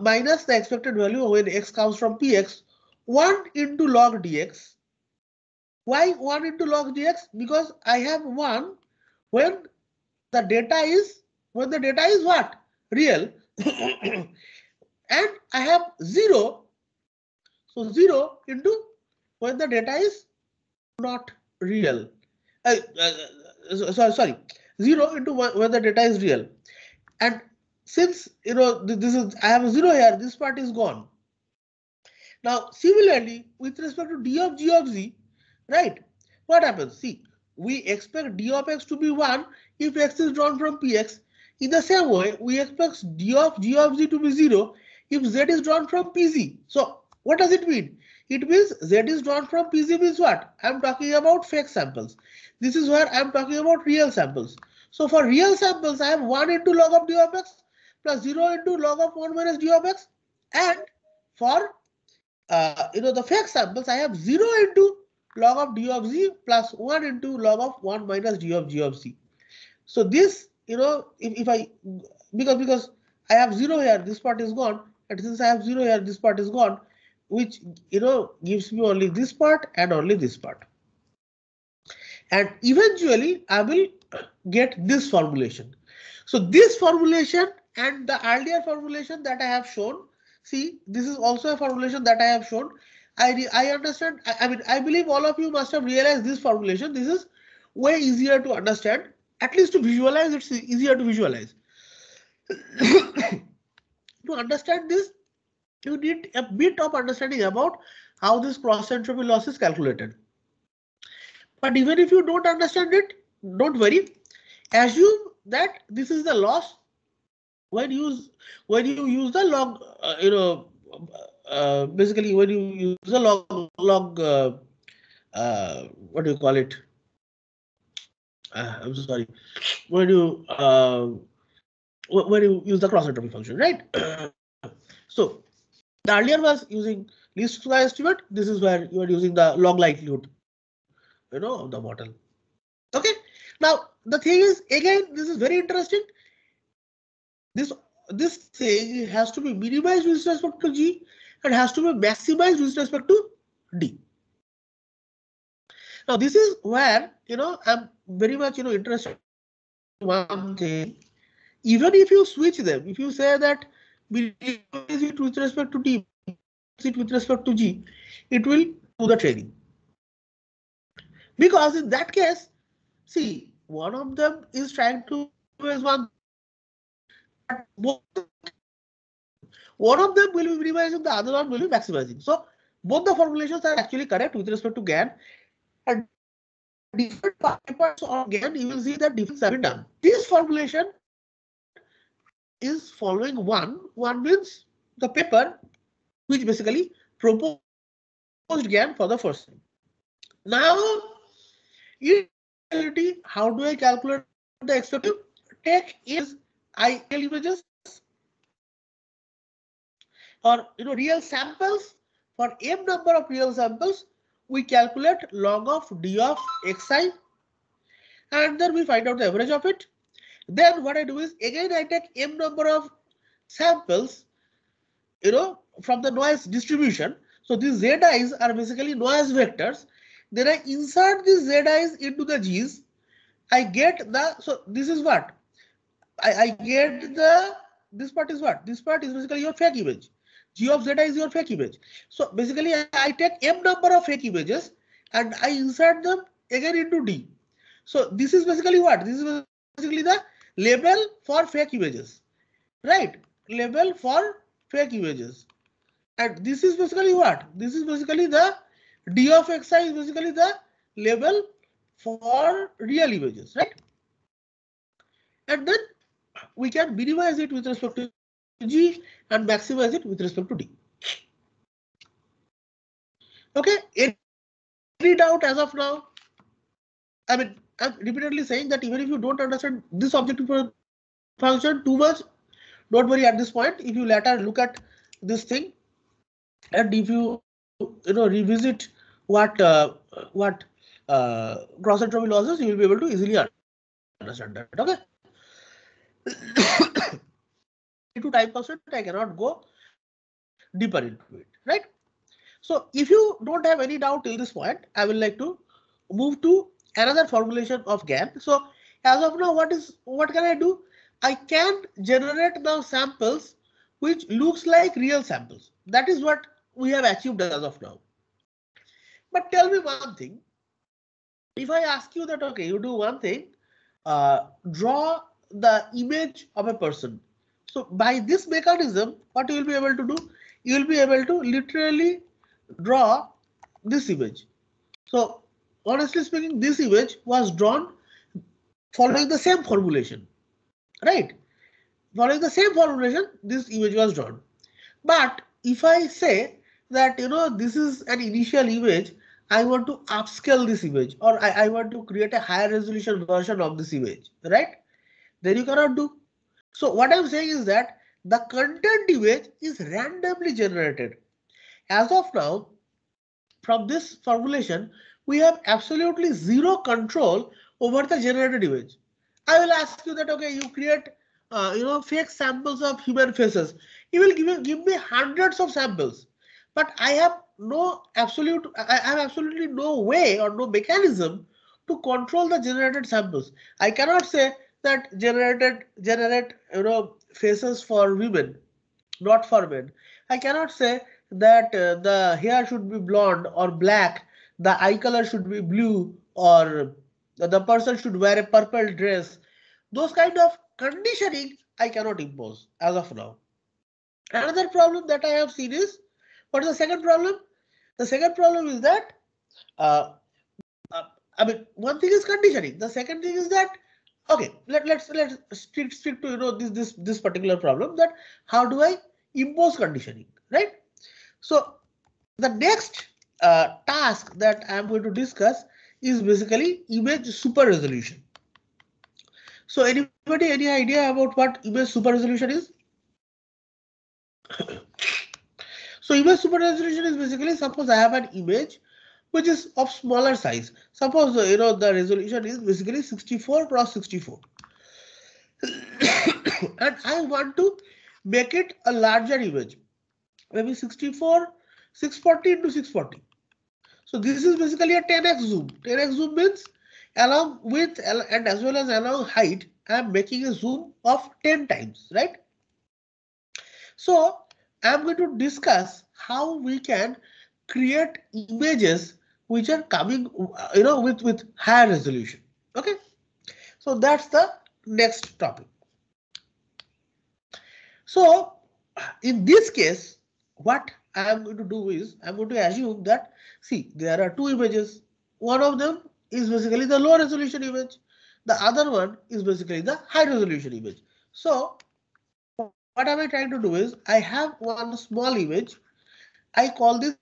minus the expected value when x comes from px, 1 into log dx. Why 1 into log dx? Because I have 1 when the data is what? Real. And I have 0. So 0 into when the data is not real. Sorry, 0 into when the data is real. And since this is, I have a 0 here, this part is gone. Now similarly, with respect to D of G of Z, right? What happens? See, we expect D of X to be 1 if X is drawn from Px. In the same way, we expect D of G of Z to be 0 if Z is drawn from Pz. So what does it mean? It means Z is drawn from Pz means what? I'm talking about fake samples. This is where I'm talking about real samples. So for real samples, I have 1 into log of D of X plus 0 into log of 1 minus D of X. And for the fake samples, I have 0 into log of D of Z plus 1 into log of 1 minus D of G of Z. So this, if I, because I have 0 here, this part is gone. And since I have 0 here, this part is gone, which, gives me only this part and only this part. And eventually I will get this formulation. So this formulation and the earlier formulation that I have shown, See, this is also a formulation that I have shown. I understand. I mean, I believe all of you must have realized this formulation. This is way easier to understand. At least to visualize, it's easier to visualize. To understand this, you need a bit of understanding about how this cross entropy loss is calculated. But even if you don't understand it, don't worry. Assume that this is the loss when you use the log, basically when you use the log, what do you call it? I'm so sorry. When you use the cross entropy function, right? So the earlier was using least square estimate. This is where you are using the log likelihood, of the model. Okay. Now the thing is, again, this is very interesting. This thing has to be minimized with respect to G and has to be maximized with respect to D. Now this is where I'm very much interested in one thing. Even if you switch them, if you say that minimize it with respect to D, it with respect to G, it will do the training. Because in that case, see, one of them is trying to minimize one of them will be minimizing, the other one will be maximizing. So both the formulations are actually correct with respect to GAN, and different papers on GAN, you will see that different have been done. This formulation is following one means the paper which basically proposed GAN for the first time. Now, in reality, how do I calculate the expected? Take is real images or real samples. For m number of real samples, we calculate log of d of xi, and then we find out the average of it. Then what I do is, again I take m number of samples, from the noise distribution. So these zi's are basically noise vectors. Then I insert these zi's into the g's. I get the, so this is what I get the, this part is what? This part is basically your fake image. G of zi is your fake image. So basically I take m number of fake images and I insert them again into D. So this is basically what? This is basically the label for fake images, right? Label for fake images. And this is basically what? This is basically the D of xi is basically the label for real images, right? And then we can minimize it with respect to G and maximize it with respect to D. Okay, any doubt as of now? I mean, I'm repeatedly saying that even if you don't understand this objective function too much, don't worry at this point. If you later look at this thing, and if you revisit what cross entropy losses, you will be able to easily understand that. Okay. To time constraint, I cannot go deeper into it, right? So if you don't have any doubt till this point, I will like to move to another formulation of GAN. So as of now, what can I do? I can generate now samples which looks like real samples. That is what we have achieved as of now. But tell me one thing. If I ask you that, okay, you do one thing, draw the image of a person. So by this mechanism, what you will be able to do? You will be able to literally draw this image. So honestly speaking, this image was drawn following the same formulation, right? Following the same formulation, this image was drawn. But if I say that, this is an initial image, I want to upscale this image, or I want to create a higher resolution version of this image, right? Then you cannot do. So what I'm saying is that the content image is randomly generated. As of now, from this formulation, we have absolutely zero control over the generated image. I will ask you that, okay, you create, fake samples of human faces. You will give me hundreds of samples, but I have absolutely no way or no mechanism to control the generated samples. I cannot say that generate, faces for women, not for men. I cannot say that the hair should be blonde or black, the eye color should be blue, or the person should wear a purple dress. Those kind of conditioning I cannot impose as of now. Another problem that I have seen is, what is the second problem? The second problem is that, uh, I mean, one thing is conditioning. The second thing is that, okay, let's stick to this particular problem, that how do I impose conditioning, right? So the next task that I am going to discuss is basically image super resolution. So anybody any idea about what image super resolution is? So image super resolution is basically, suppose I have an image which is of smaller size. Suppose the resolution is basically 64 cross 64. And I want to make it a larger image, maybe 640 into 640. So this is basically a 10x zoom. 10x zoom means along width and as well as along height, I am making a zoom of 10 times, right? So I am going to discuss how we can create images which are coming, with higher resolution. Okay, so that's the next topic. So in this case, what I am going to do is, I'm going to assume that, see, there are two images. One of them is basically the low resolution image. The other one is basically the high resolution image. So what am I trying to do is, I have one small image. I call this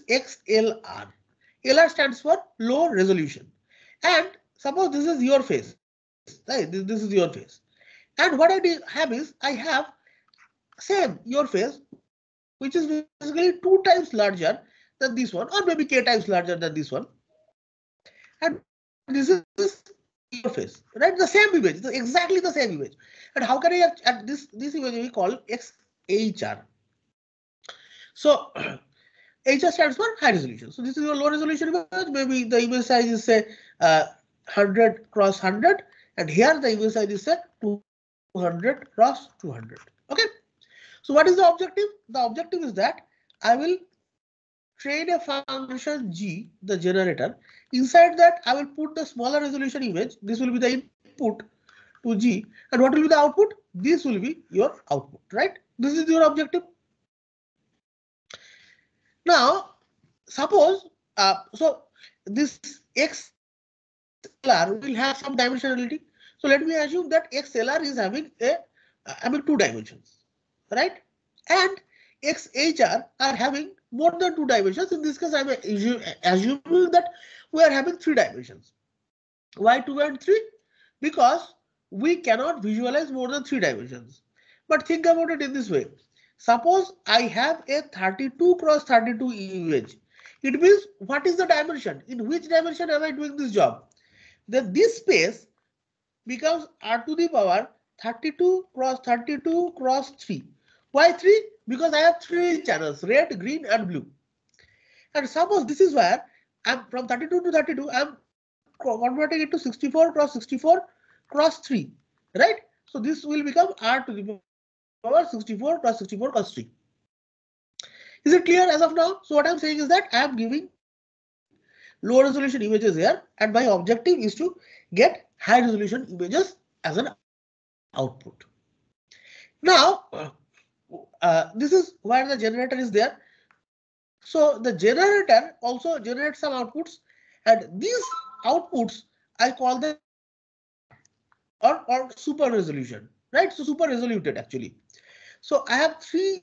XLR. LR stands for low resolution. And suppose this is your face, right? This is your face. And what I have is, I have same your face, which is basically 2 times larger than this one, or maybe k times larger than this one. And this is your face, right? The same image, exactly the same image. And how can I at this image we call XHR. So HR stands for high resolution. So this is your low resolution image. Maybe the image size is say 100 cross 100, and here the image size is say 200 cross 200. Okay. So what is the objective? The objective is that I will train a function G, the generator. Inside that I will put the smaller resolution image. This will be the input to G, and what will be the output? This will be your output, right? This is your objective. Now, suppose so this XLR will have some dimensionality. So let me assume that XLR is having two dimensions, right? And XHR are having more than 2 dimensions. In this case, I'm assuming that we are having 3 dimensions. Why 2 and 3? Because we cannot visualize more than 3 dimensions. But think about it in this way. Suppose I have a 32 cross 32 image. It means, what is the dimension? In which dimension am I doing this job? Then this space becomes r to the power 32 cross 32 cross 3. Why 3? Because I have 3 channels, red, green and blue. And suppose this is where I'm from 32 to 32, I'm converting it to 64 cross 64 cross 3, right? So this will become r to the power 64 cross 64 cross 3. Is it clear as of now? So what I'm saying is that I am giving low resolution images here, and my objective is to get high resolution images as an output. Now, this is where the generator is there. So the generator also generates some outputs, and these outputs I call them or super resolution, right? So super resoluted actually. So I have 3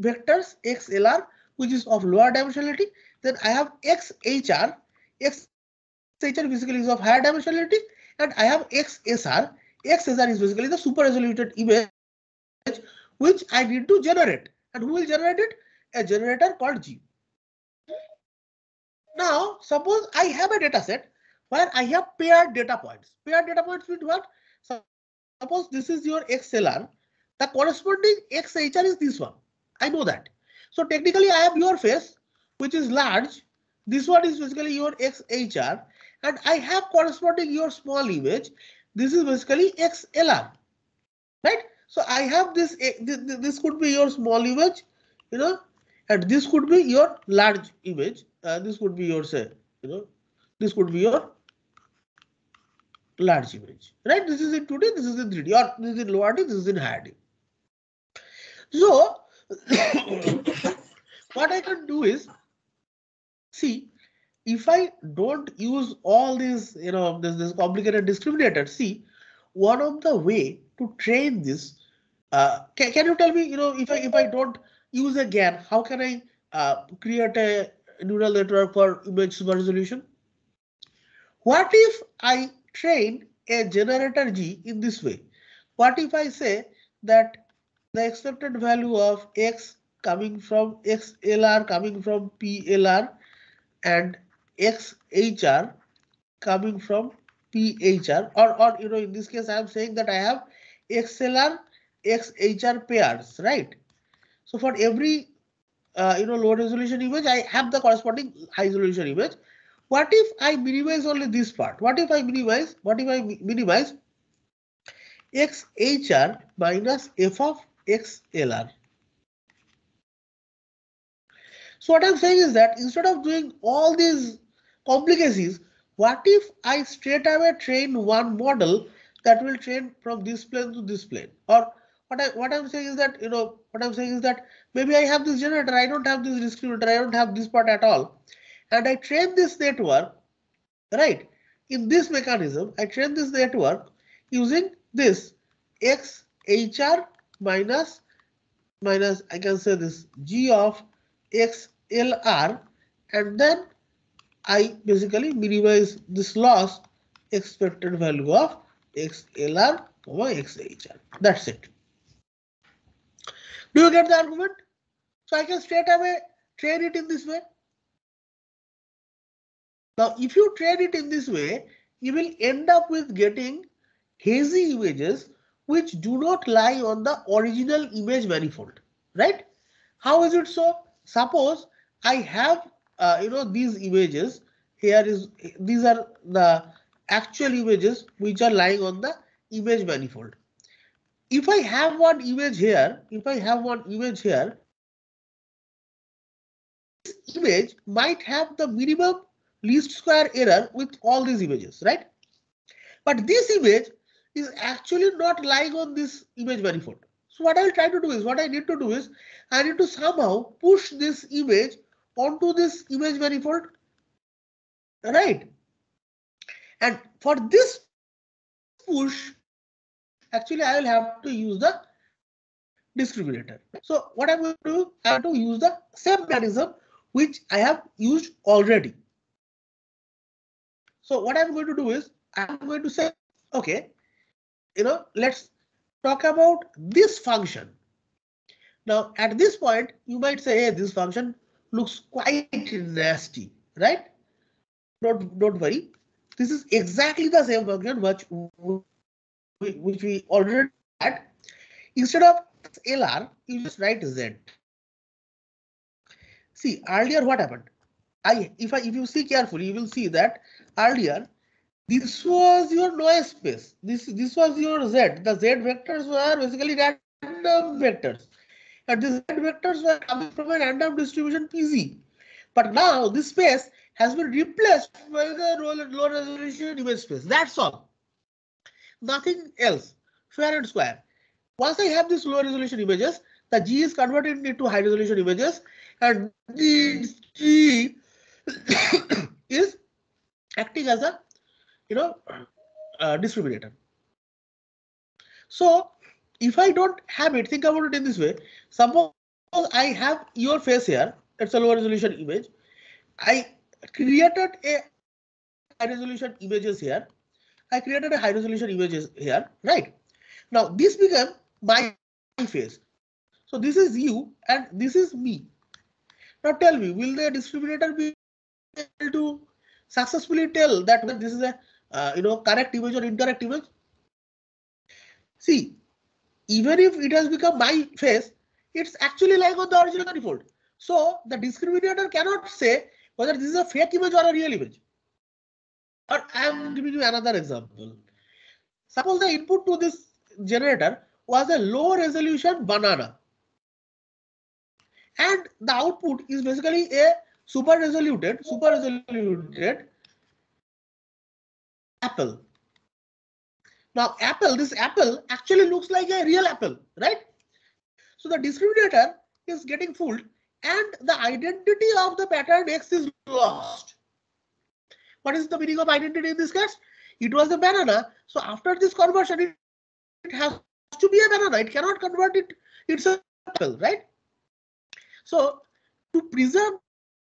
vectors XLR, which is of lower dimensionality. Then I have XHR. XHR basically is of higher dimensionality, and I have XSR. XSR is basically the super resoluted image which I need to generate. And who will generate it? A generator called G. Now, suppose I have a data set where I have paired data points. Paired data points means what? Suppose this is your XLR. The corresponding XHR is this one. I know that. So technically I have your face, which is large. This one is basically your XHR, and I have corresponding your small image. This is basically XLR, right? So I have this. This could be your small image. you know, and this could be your large image. This could be your, say, you know, this could be your large image, right? This is in 2D, this is in 3D, or this is in lower D, this is in higher D. So what I can do is, see, if I don't use all these, you know, this complicated discriminator, see, one of the way to train this, can you tell me, you know, if I don't use a GAN, how can I create a neural network for image super resolution? What if I train a generator G in this way? What if I say that the expected value of X coming from XLR coming from PLR and XHR coming from PHR, or you know, in this case I am saying that I have XLR XHR pairs, right? So for every you know, low resolution image, I have the corresponding high resolution image. What if I minimize only this part? What if I minimize XHR minus f of XLR? So what I'm saying is that instead of doing all these complications, what if I straight away train one model that will train from this plane to this plane? Or what I'm saying is that, you know, what I'm saying is that maybe I have this generator, I don't have this discriminator, I don't have this part at all, and I train this network, right? In this mechanism, I train this network using this XHR minus I can say this G of XLR, and then I basically minimize this loss expected value of XLR, XHR. That's it. Do you get the argument? So I can straight away train it in this way. Now, if you train it in this way, you will end up with getting hazy images which do not lie on the original image manifold, right? How is it so? Suppose I have, you know, these images. These are the actual images which are lying on the image manifold. If I have one image here, this image might have the minimum least square error with all these images, right? But this image is actually not lying on this image manifold. So what I will try to do is, what I need to do is, I need to somehow push this image onto this image manifold, right? And for this push, actually I will have to use the discriminator. So what I'm going to do, I have to use the same mechanism which I have used already. So what I'm going to do is, I'm going to say, okay, you know, let's talk about this function. Now, at this point, you might say, hey, this function looks quite nasty, right? Don't worry. This is exactly the same function which we already had. Instead of LR, you just write Z. See, earlier what happened? If you see carefully, you will see that earlier this was your noise space. This was your Z. The Z vectors were basically random vectors. And these Z vectors were coming from a random distribution PZ. But now this space has been replaced by the low resolution image space. That's all. Nothing else. Fair and square. Once I have these low resolution images, the G is converted into high resolution images, and this G is acting as a, you know, discriminator. So if I don't have it, think about it in this way. Suppose I have your face here. It's a low resolution image. I created a high resolution images here. I created a high resolution images here, right? Now this became my face. So this is you and this is me. Now tell me, will the discriminator be able to successfully tell that this is a you know, correct image or incorrect image? See, even if it has become my face, it's actually lying on the original manifold. So the discriminator cannot say whether this is a fake image or a real image. Or I am giving you another example. Suppose the input to this generator was a low resolution banana. and the output is basically a super resoluted apple. Now this apple actually looks like a real apple, right? So the discriminator is getting fooled and the identity of the pattern X is lost. What is the meaning of identity in this case? It was a banana. So after this conversion, it has to be a banana. It cannot convert it. It's a apple, right? So to preserve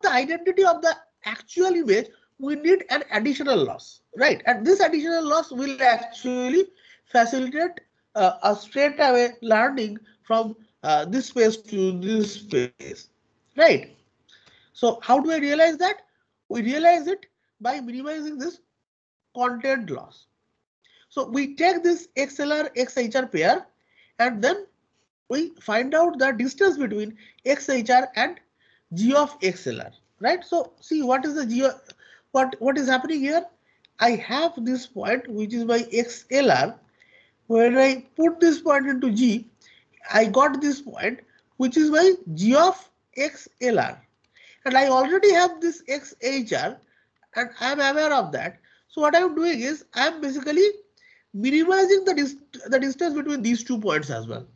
the identity of the actual image, we need an additional loss, right? And this additional loss will actually facilitate a straight away learning from this space to this space, right? So how do I realize that? We realize it by minimizing this content loss. So we take this XLR XHR pair and then we find out the distance between XHR and G of XLR, right? So see what is the G, what is happening here? I have this point which is my XLR. When I put this point into G, I got this point which is my G of XLR. And I already have this XHR and I am aware of that. So what I am doing is I am basically minimizing the distance between these 2 points as well.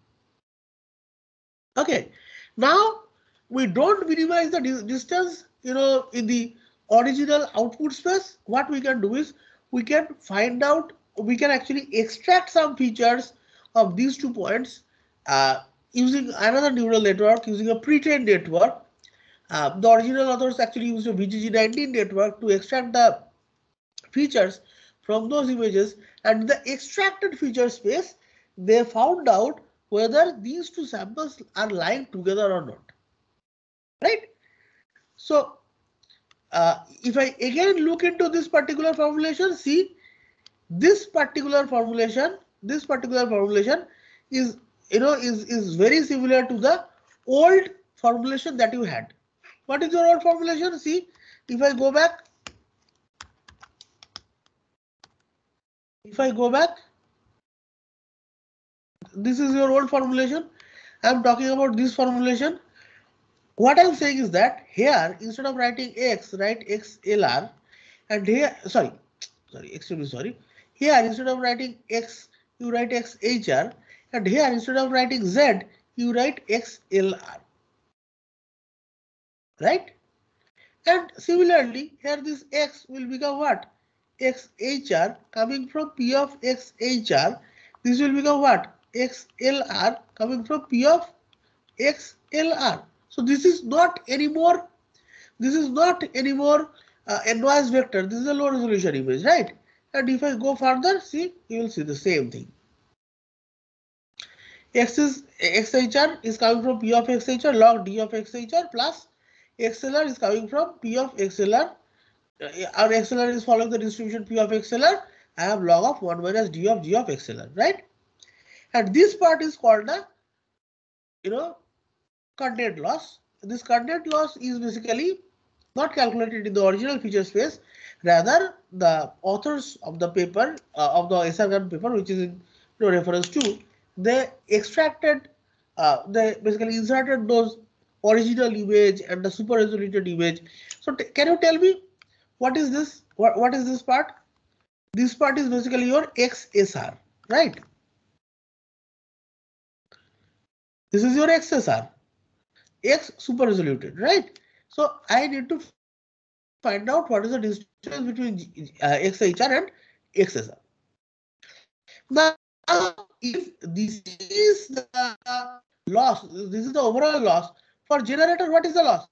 Okay, now we don't minimize the distance, in the original output space. What we can do is we can find out, we can actually extract some features of these 2 points using another neural network, using a pre-trained network. The original authors actually used a VGG19 network to extract the features from those images, and the extracted feature space, they found out whether these 2 samples are lying together or not, right? So if I again look into this particular formulation, see this particular formulation is is very similar to the old formulation that you had. What is your old formulation? See, if I go back, this is your old formulation. I'm talking about this formulation. What I'm saying is that here, instead of writing X, write XLR, and here, extremely sorry. Here, instead of writing X, you write XHR, and here, instead of writing Z, you write XLR, right? And similarly, here this X will become what? XHR coming from P of XHR. This will become what? XLR coming from P of XLR. So this is not anymore NOISE vector. This is a low resolution image, right? And if I go further, see, you will see the same thing. XHR is coming from P of XHR log D of XHR plus XLR is coming from P of XLR. Our XLR is following the distribution P of XLR. I have log of 1 minus D of G of XLR, right? And this part is called the, content loss. This content loss is basically not calculated in the original feature space. Rather, the authors of the paper, of the SRGAN paper, which is in reference to, they extracted, they basically inserted those original image and the super resoluted image. So can you tell me what is this? What is this part? This part is basically your XSR, right? This is your XSR, X super resoluted, right? So I need to find out what is the distance between XHR and XSR. Now, if this is the loss, this is the overall loss for generator, what is the loss?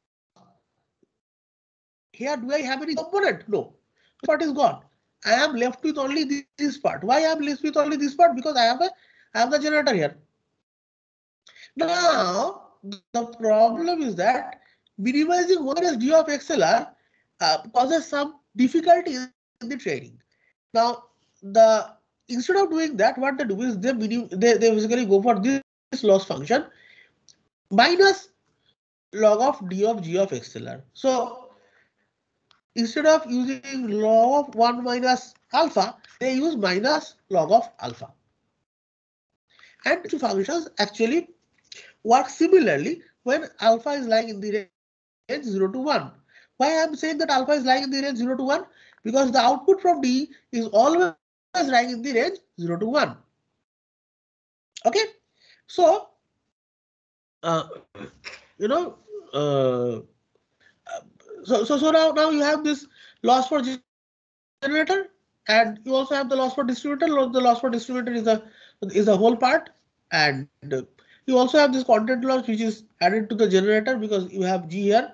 Here, do I have any component? No, this part is gone. I am left with only this part. Why I am left with only this part? Because I have the generator here. Now, the problem is that minimizing 1 minus D of XLR causes some difficulty in the training. Now, instead of doing that, what they do is they basically go for this loss function minus log of D of G of XLR. So instead of using log of 1 minus alpha, they use minus log of alpha. And two functions actually work similarly, when alpha is lying in the range 0 to 1. Why I am saying that alpha is lying in the range 0 to 1? Because the output from D is always lying in the range 0 to 1. Okay, so you know, so now you have this loss for generator, and you also have the loss for distributor. The loss for distributor is the whole part, and you also have this content loss which is added to the generator because you have G here.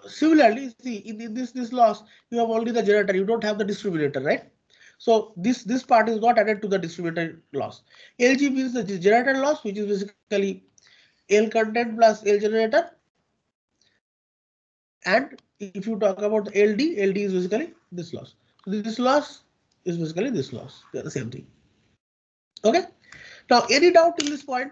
Similarly, see in this loss you have only the generator, you don't have the distributor, right? So this part is not added to the distributor loss. LG means the generator loss, which is basically L content plus L generator. And if you talk about the LD is basically this loss. So this loss is basically this loss. They're the same thing. Okay. Now, any doubt in this point?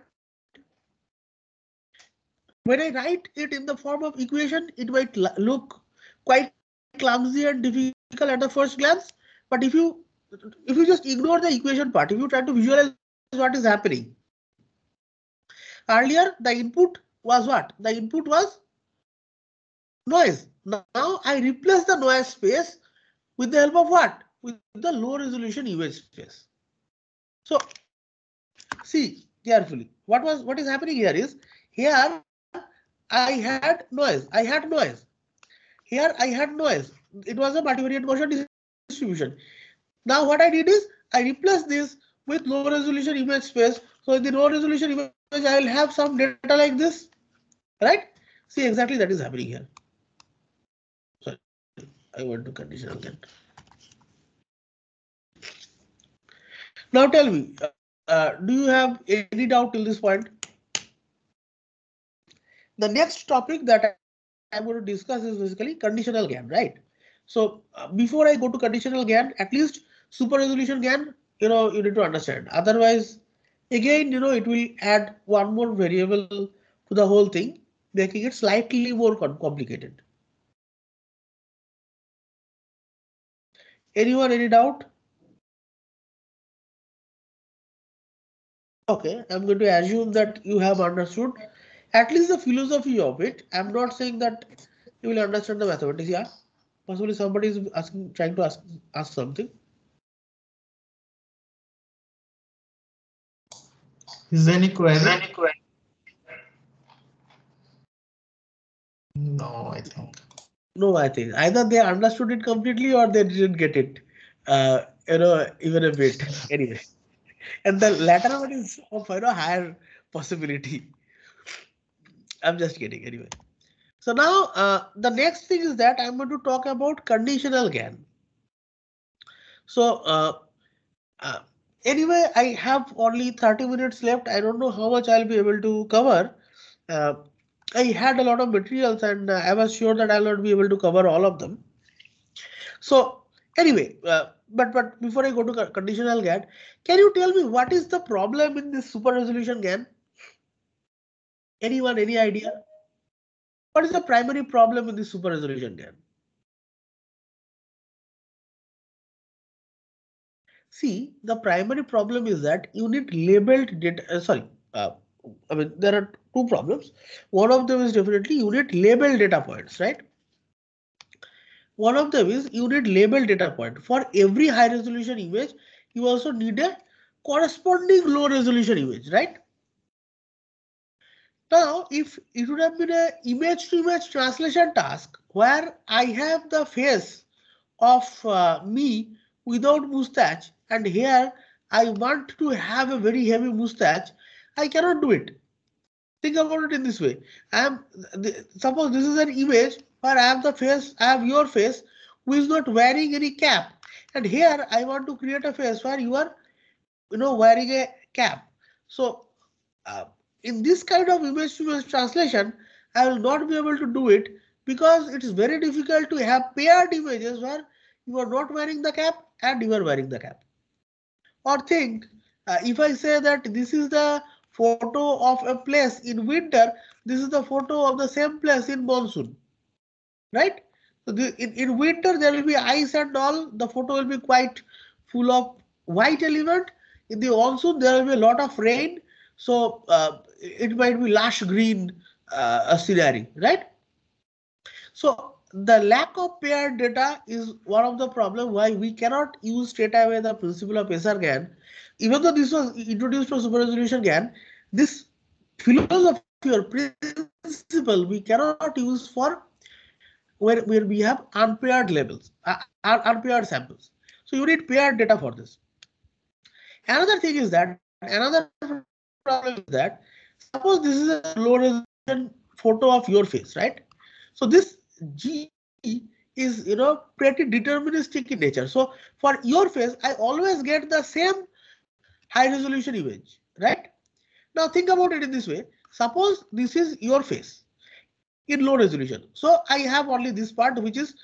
When I write it in the form of equation, it might look quite clumsy and difficult at the first glance. But if you just ignore the equation part, if you try to visualize what is happening. Earlier, the input was what? The input was noise. Now I replace the noise space with the help of what? With the low resolution image space. So see carefully. What is happening here is, here I had noise. Here I had noise. It was a multivariate Gaussian distribution. Now what I did is I replace this with low resolution image space. So in the low resolution image, I will have some data like this, right? See, exactly that is happening here. Sorry, I went to conditional again. Now tell me, do you have any doubt till this point? The next topic that I'm going to discuss is basically conditional GAN, right? So before I go to conditional GAN, at least super resolution GAN, you need to understand. Otherwise, again, it will add one more variable to the whole thing, making it slightly more complicated. Anyone, any doubt? Okay, I'm going to assume that you have understood at least the philosophy of it. I'm not saying that you will understand the mathematics. Yeah, possibly somebody is trying to ask something. Is there any query? No, I think. No, I think either they understood it completely or they didn't get it. Even a bit. Anyway, and the latter one is of higher possibility. I'm just kidding. Anyway. So now the next thing is that I'm going to talk about conditional GAN. So anyway, I have only 30 minutes left. I don't know how much I'll be able to cover. I had a lot of materials and I was sure that I'll not be able to cover all of them. So anyway, but before I go to conditional GAN, can you tell me what is the problem in this super resolution GAN? Anyone, any idea? What is the primary problem in this super resolution GAN? See, the primary problem is that you need labeled data. I mean, there are two problems. One of them is definitely you need labeled data points, right? One of them is you need labeled data point. For every high resolution image, you also need a corresponding low resolution image, right? Now, if it would have been an image to image translation task where I have the face of me without mustache, and here I want to have a very heavy mustache, I cannot do it. Think about it in this way. Suppose this is an image where I have the face, I have your face who is not wearing any cap, and here I want to create a face where you are, wearing a cap. So in this kind of image to image translation, I will not be able to do it because it is very difficult to have paired images where you are not wearing the cap and you are wearing the cap. Or think, if I say that this is the photo of a place in winter, this is the photo of the same place in monsoon, right? So in winter there will be ice and all, the photo will be quite full of white element. In the monsoon there will be a lot of rain, so it might be lush green a scenario, right? So the lack of paired data is one of the problem why we cannot use straight away the principle of SR-GAN. Even though this was introduced for super resolution GAN, this philosophy or principle we cannot use for where we have unpaired labels, unpaired samples. So you need paired data for this. Another thing is that another problem is that suppose this is a low resolution photo of your face, right? So this G is pretty deterministic in nature. So for your face, I always get the same high resolution image, right? Now think about it in this way. Suppose this is your face in low resolution. So I have only this part which is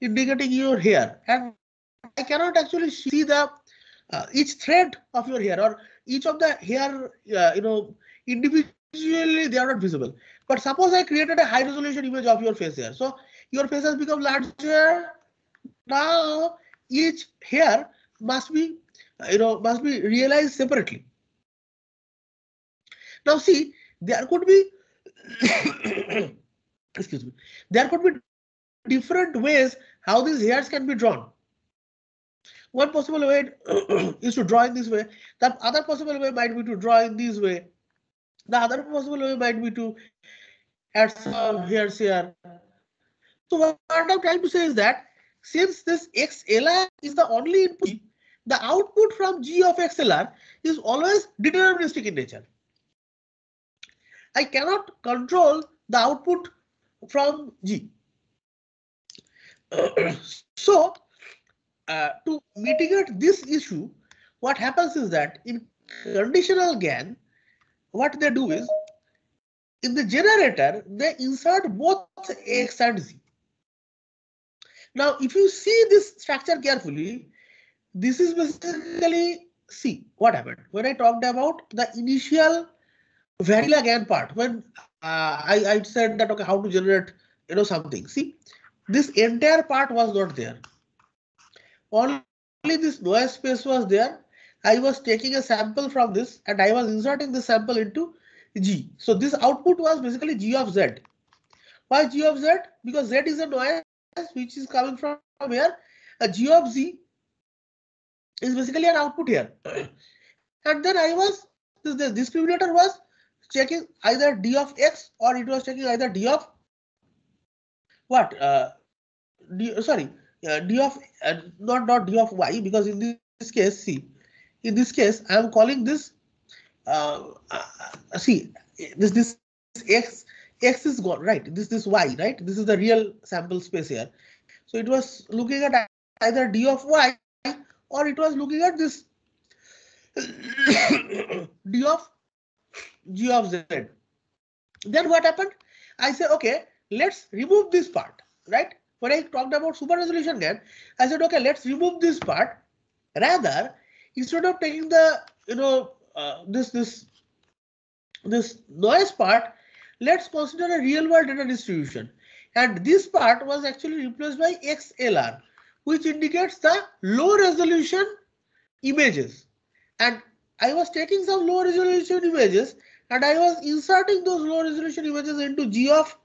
indicating your hair, and I cannot actually see the each thread of your hair or each of the hair, individually they are not visible. But suppose I created a high resolution image of your face here. So your face has become larger. Now each hair must be, must be realized separately. Now see, there could be excuse me, there could be different ways how these hairs can be drawn. One possible way is to draw in this way. The other possible way might be to draw in this way. The other possible way might be to add some hairs here. So what I'm trying to say is that since this XLR is the only input, the output from G of XLR is always deterministic in nature. I cannot control the output from G. So to mitigate this issue, what happens is that in conditional GAN, what they do is in the generator, they insert both X and Z. Now, if you see this structure carefully, this is basically, see what happened when I talked about the initial vanilla GAN part, when I said that, okay, how to generate, something. See, this entire part was not there. Only this noise space was there. I was taking a sample from this and I was inserting this sample into G. So this output was basically G of Z. Why G of Z? Because Z is a noise which is coming from here. A G of Z is basically an output here. And then I was, this discriminator was checking either D of X or it was checking either D of what? D of not D of Y, because in this case, see, in this case I am calling this see, this X is gone, right? This Y, right? This is the real sample space here. So it was looking at either D of Y or it was looking at this D of G of Z. Then what happened? I say, okay, let's remove this part, right? When I talked about super resolution GAN, I said, okay, let's remove this part. Rather, instead of taking the, this noise part, let's consider a real world data distribution. And this part was actually replaced by XLR, which indicates the low resolution images. And I was taking some low resolution images and I was inserting those low resolution images into G of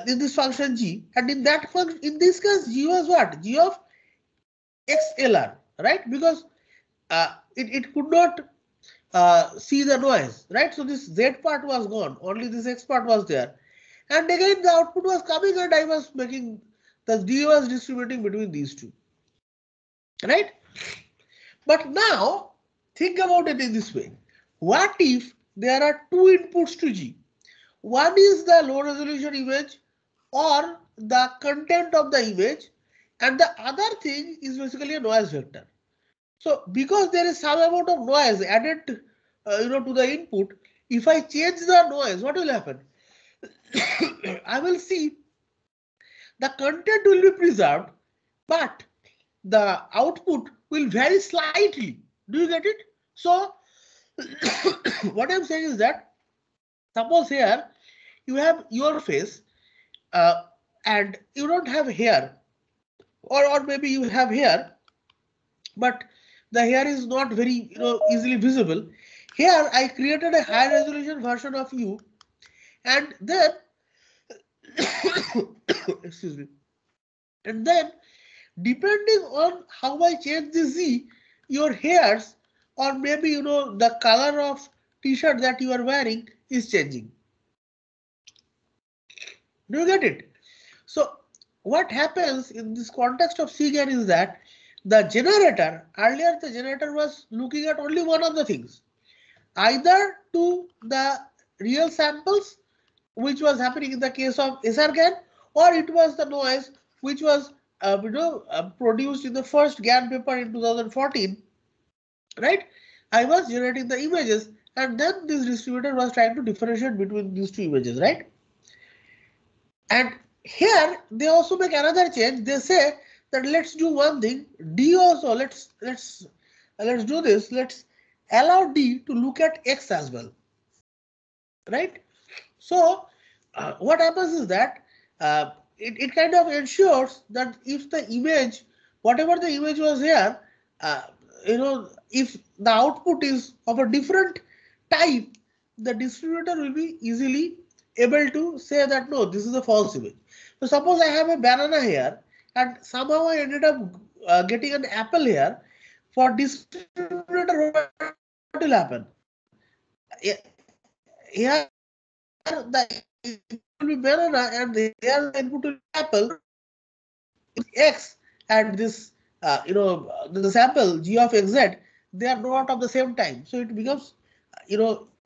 in this function G, and in that function, in this case, G was what? G of XLR, right? Because it could not see the noise, right? So this Z part was gone, only this X part was there. And again, the output was coming and I was making, the D was distributing between these two, right? But now, think about it in this way. What if there are two inputs to G? One is the low resolution image or the content of the image, and the other thing is basically a noise vector. So because there is some amount of noise added to the input, if I change the noise, what will happen? I will see the content will be preserved, but the output will vary slightly. Do you get it? So what I'm saying is that suppose here you have your face and you don't have hair, or maybe you have hair, but the hair is not very easily visible. Here I created a high resolution version of you, And then, excuse me, and then depending on how I change the Z, your hairs or maybe the color of t-shirt that you are wearing is changing. Do you get it? So what happens in this context of CGAN is that the generator, earlier the generator was looking at only one of the things, either to the real samples, which was happening in the case of SRGAN, or it was the noise which was produced in the first GAN paper in 2014, right? I was generating the images, and then this distributor was trying to differentiate between these two images, right? And here they also make another change. They say that let's do one thing. D also let's do this. Let's allow D to look at X as well, right? So what happens is that it kind of ensures that if the image, whatever the image was here, if the output is of a different type, the distributor will be easily able to say that no, this is a false image. So suppose I have a banana here and somehow I ended up getting an apple here. For distributor, what will happen? Here the input will be banana and here the input will be apple. X and this the sample G of XZ, they are not of the same time. So it becomes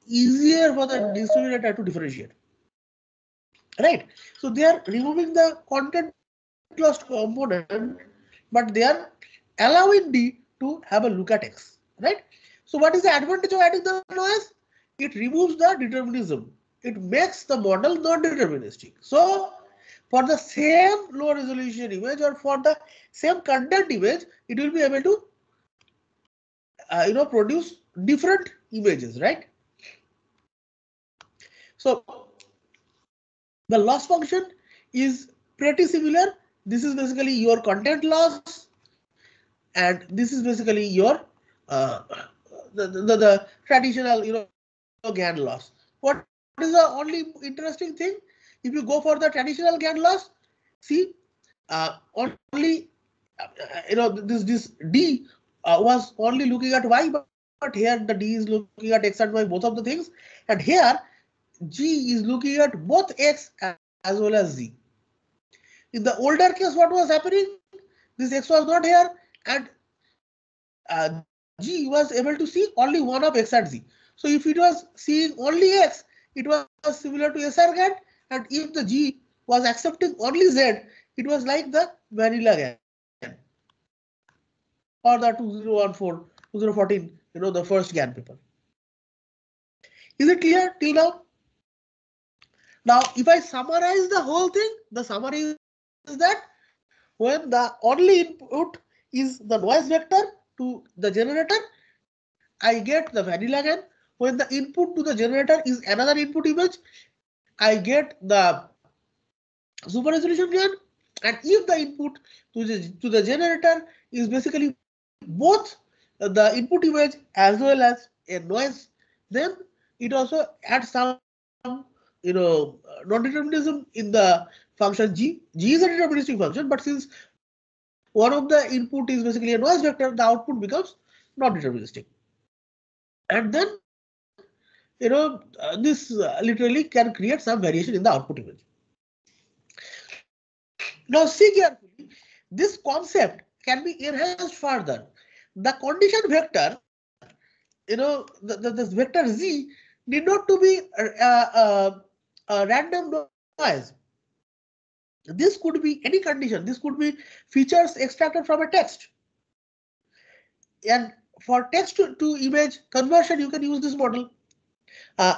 easier for the distributor to differentiate. Right. So they are removing the content lost component, but they are allowing D to have a look at X. Right. So what is the advantage of adding the noise? It removes the determinism. It makes the model non-deterministic. So for the same low resolution image or for the same content image, it will be able to produce different images, right? So the loss function is pretty similar. This is basically your content loss, and this is basically your the traditional GAN loss. What is the only interesting thing? If you go for the traditional GAN loss, see only this D was only looking at Y, but here the D is looking at X and Y, both of the things, and here G is looking at both X as well as Z. In the older case, what was happening? This X was not here, and G was able to see only one of X and Z. So if it was seeing only X, it was similar to SRGAN, and if the G was accepting only Z, it was like the vanilla GAN or the 2014, 2014, the first GAN paper. Is it clear till now? Now, if I summarize the whole thing, the summary is that when the only input is the noise vector to the generator, I get the vanilla GAN. When the input to the generator is another input image, I get the super resolution GAN. And if the input to the generator is basically both the input image as well as a noise, then it also adds some non-determinism in the function G. G is a deterministic function, but since one of the input is basically a noise vector, the output becomes non-deterministic. And then this literally can create some variation in the output image. Now see carefully, this concept can be enhanced further. The condition vector, this vector Z need not to be a random noise. This could be any condition. This could be features extracted from a text. And for text to image conversion, you can use this model.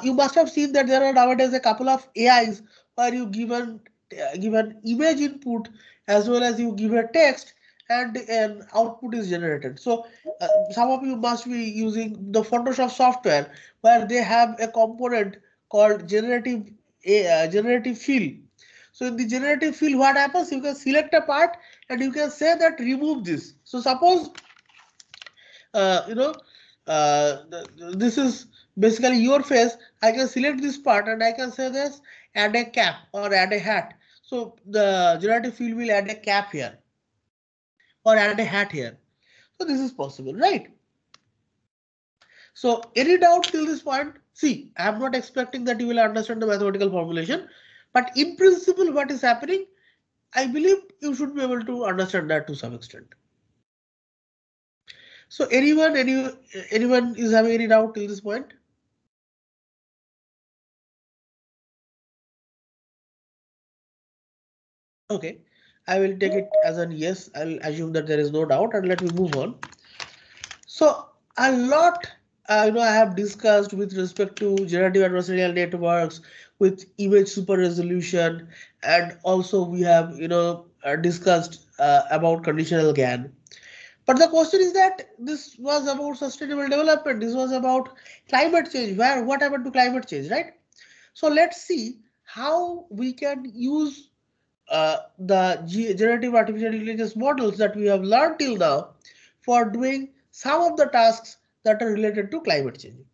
You must have seen that there are nowadays a couple of AIs where you give an image input as well as you give a text and an output is generated. So some of you must be using the Photoshop software where they have a component called generative fill. So in the generative fill, what happens? You can select a part and you can say that remove this. So suppose this is basically your face, I can select this part and I can say this, add a cap or add a hat. So the generative field will add a cap here or add a hat here. So this is possible, right? So any doubt till this point? See, I am not expecting that you will understand the mathematical formulation, but in principle, what is happening, I believe you should be able to understand that to some extent. So anyone is having any doubt till this point? Okay, I will take it as an yes. I'll assume that there is no doubt and let me move on. So a lot I have discussed with respect to generative adversarial networks with image super resolution, and also we have discussed about conditional GAN. But the question is that this was about sustainable development. This was about climate change. What happened to climate change, right? So let's see how we can use the generative artificial intelligence models that we have learned till now for doing some of the tasks that are related to climate change.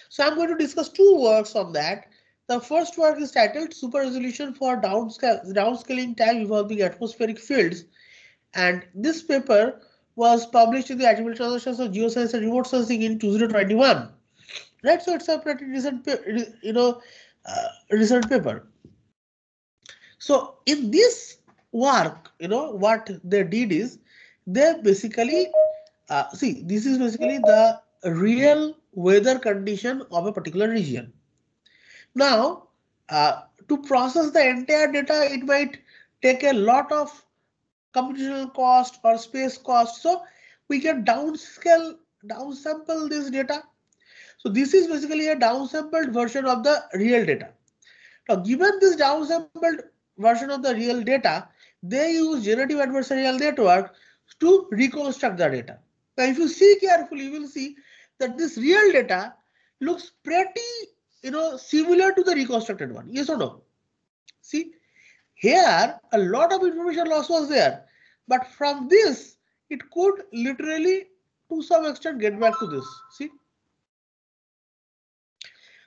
So I'm going to discuss two works on that. The first work is titled Super Resolution for Downscaling Time Evolving Atmospheric Fields, and this paper was published in the Archival Transactions of Geoscience and Remote Sensing in 2021. Right, so it's a pretty recent, recent paper. So in this work, what they did is they basically see, this is basically the real weather condition of a particular region. Now, to process the entire data, it might take a lot of computational cost or space cost. So we can downsample this data. So this is basically a downsampled version of the real data. Now, given this downsampled version of the real data, they use generative adversarial network to reconstruct the data. Now, if you see carefully, you will see that this real data looks pretty, similar to the reconstructed one. Yes or no? See, here a lot of information loss was there, but from this, it could literally, to some extent, get back to this. See,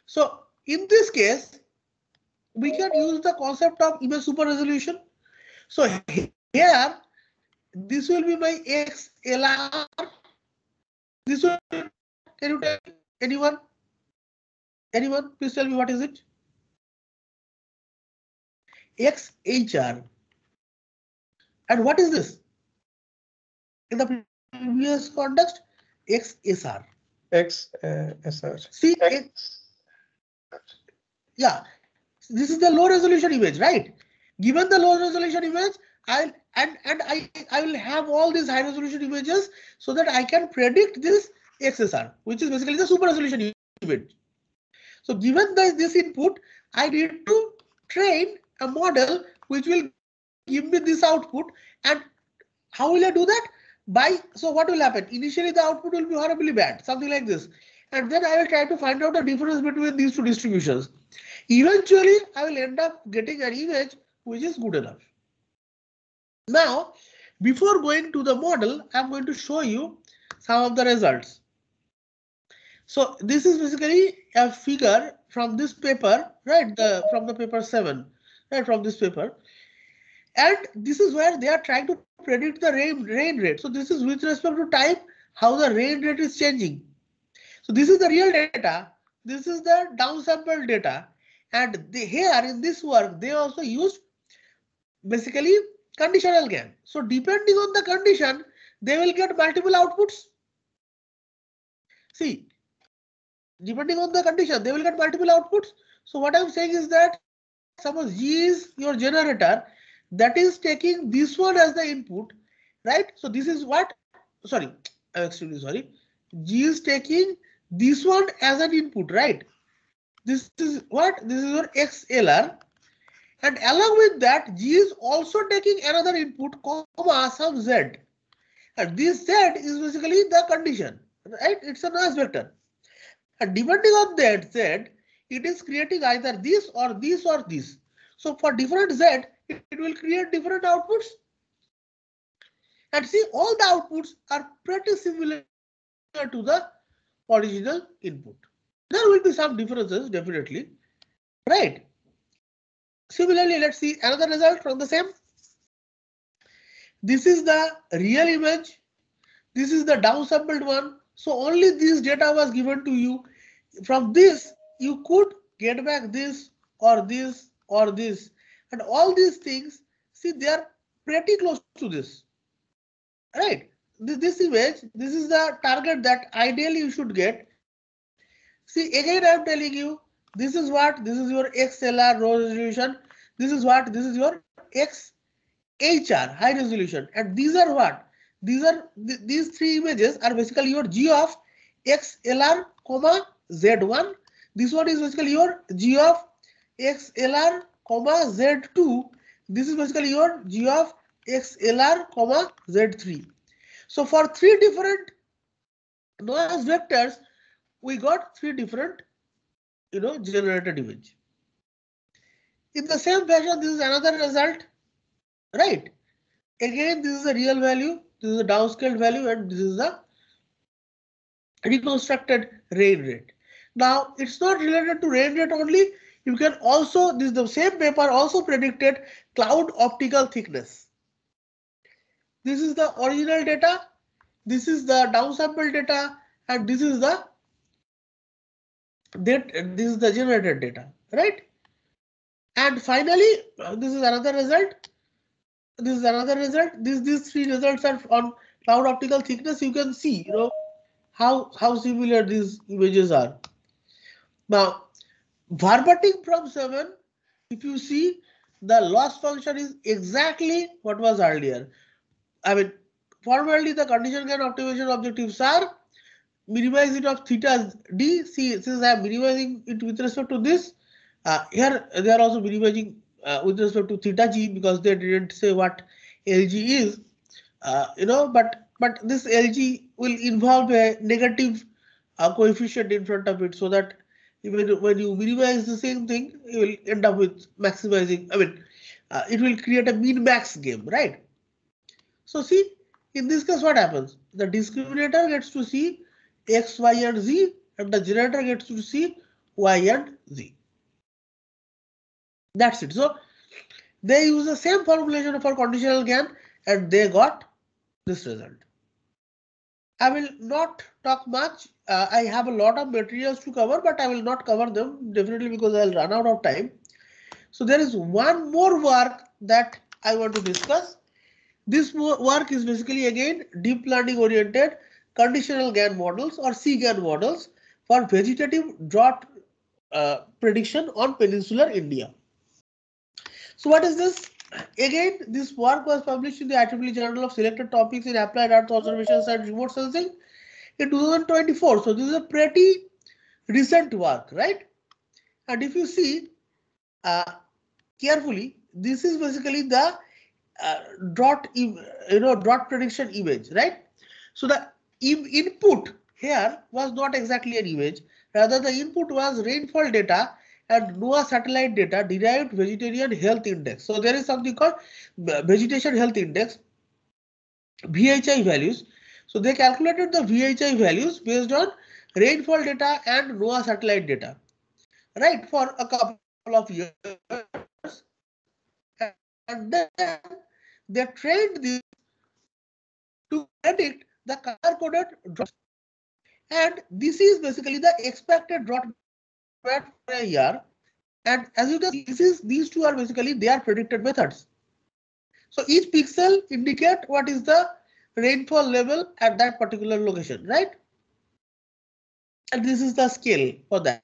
so in this case, we can use the concept of image super resolution. So here, this will be my XLR. This will, can you tell anyone? Anyone, please tell me what is it? XHR. And what is this? In the previous context, XSR. XSR. See, yeah, this is the low resolution image, right? Given the low resolution image, I will have all these high resolution images so that I can predict this XSR, which is basically the super resolution image. So given this input, I need to train a model which will give me this output. And how will I do that? So what will happen? Initially, the output will be horribly bad, something like this. And then I will try to find out the difference between these two distributions. Eventually, I will end up getting an image which is good enough. Now, before going to the model, I'm going to show you some of the results. So this is basically a figure from this paper, right? From the paper 7, right? From this paper. And this is where they are trying to predict the rain rate. So this is with respect to time, how the rain rate is changing. So this is the real data. This is the downsampled data. And here in this work, they also used basically conditional GAN. So depending on the condition, they will get multiple outputs. See, depending on the condition, they will get multiple outputs. So what I'm saying is that suppose G is your generator, that is taking this one as the input, right? So this is what, sorry, I'm extremely sorry. G is taking this one as an input, right? This is what? This is your XLR. And along with that, G is also taking another input, comma, some Z. And this Z is basically the condition, right? It's a noise vector. And depending on that Z, it is creating either this or this or this. So for different Z, it will create different outputs. And see, all the outputs are pretty similar to the original input. There will be some differences, definitely, right? Similarly, let's see another result from the same. This is the real image. This is the downsampled one. So only this data was given to you. From this, you could get back this or this or this. And all these things, see, they are pretty close to this. Right? This image, this is the target that ideally you should get. See, again, I'm telling you, this is what, this is your XLR raw resolution. This is what, this is your XHR high resolution. And these are what? These three images are basically your G of XLR, Z1. This one is basically your G of XLR, Z2. This is basically your G of XLR, Z3. So for three different noise vectors, we got three different, generated image. In the same fashion, this is another result, right? Again, this is a real value, this is a downscaled value, and this is the reconstructed rain rate. Now, it's not related to rain rate only. You can also, this is the same paper also predicted cloud optical thickness. This is the original data, this is the downsampled data, and this is the generated data, right? And finally, this is another result. This is another result. These three results are on cloud optical thickness. You can see, how similar these images are. Now, verbatim from 7, if you see, the loss function is exactly what was earlier. I mean, formally the condition gain optimization objectives are minimize it of theta d. See, since I am minimizing it with respect to this, here they are also minimizing with respect to theta g, because they didn't say what LG is, but this LG will involve a negative coefficient in front of it, so that when you minimize the same thing, you will end up with maximizing. I mean, it will create a min-max game, right? So see, in this case, what happens? The discriminator gets to see X, Y, and Z, and the generator gets to see Y and Z. That's it. So they use the same formulation for conditional gain, and they got this result. I will not talk much. I have a lot of materials to cover, but I will not cover them, definitely, because I'll run out of time. So there is one more work that I want to discuss. This work is basically, again, deep learning oriented conditional gain models or CGAN models for vegetative drought prediction on peninsular India. So what is this? Again, this work was published in the IEEE Journal of Selected Topics in Applied Earth Observations and Remote Sensing in 2024. So this is a pretty recent work, right? And if you see carefully, this is basically the drought prediction image, right? So the input here was not exactly an image, rather the input was rainfall data and NOAA satellite data derived vegetarian health index. So there is something called vegetation health index, VHI values. So they calculated the VHI values based on rainfall data and NOAA satellite data, right, for a couple of years. And then they trained this to predict the color-coded drought. And this is basically the expected drought for a year. And as you can see, these two are basically their predicted methods. So each pixel indicate what is the rainfall level at that particular location, right? And this is the scale for that.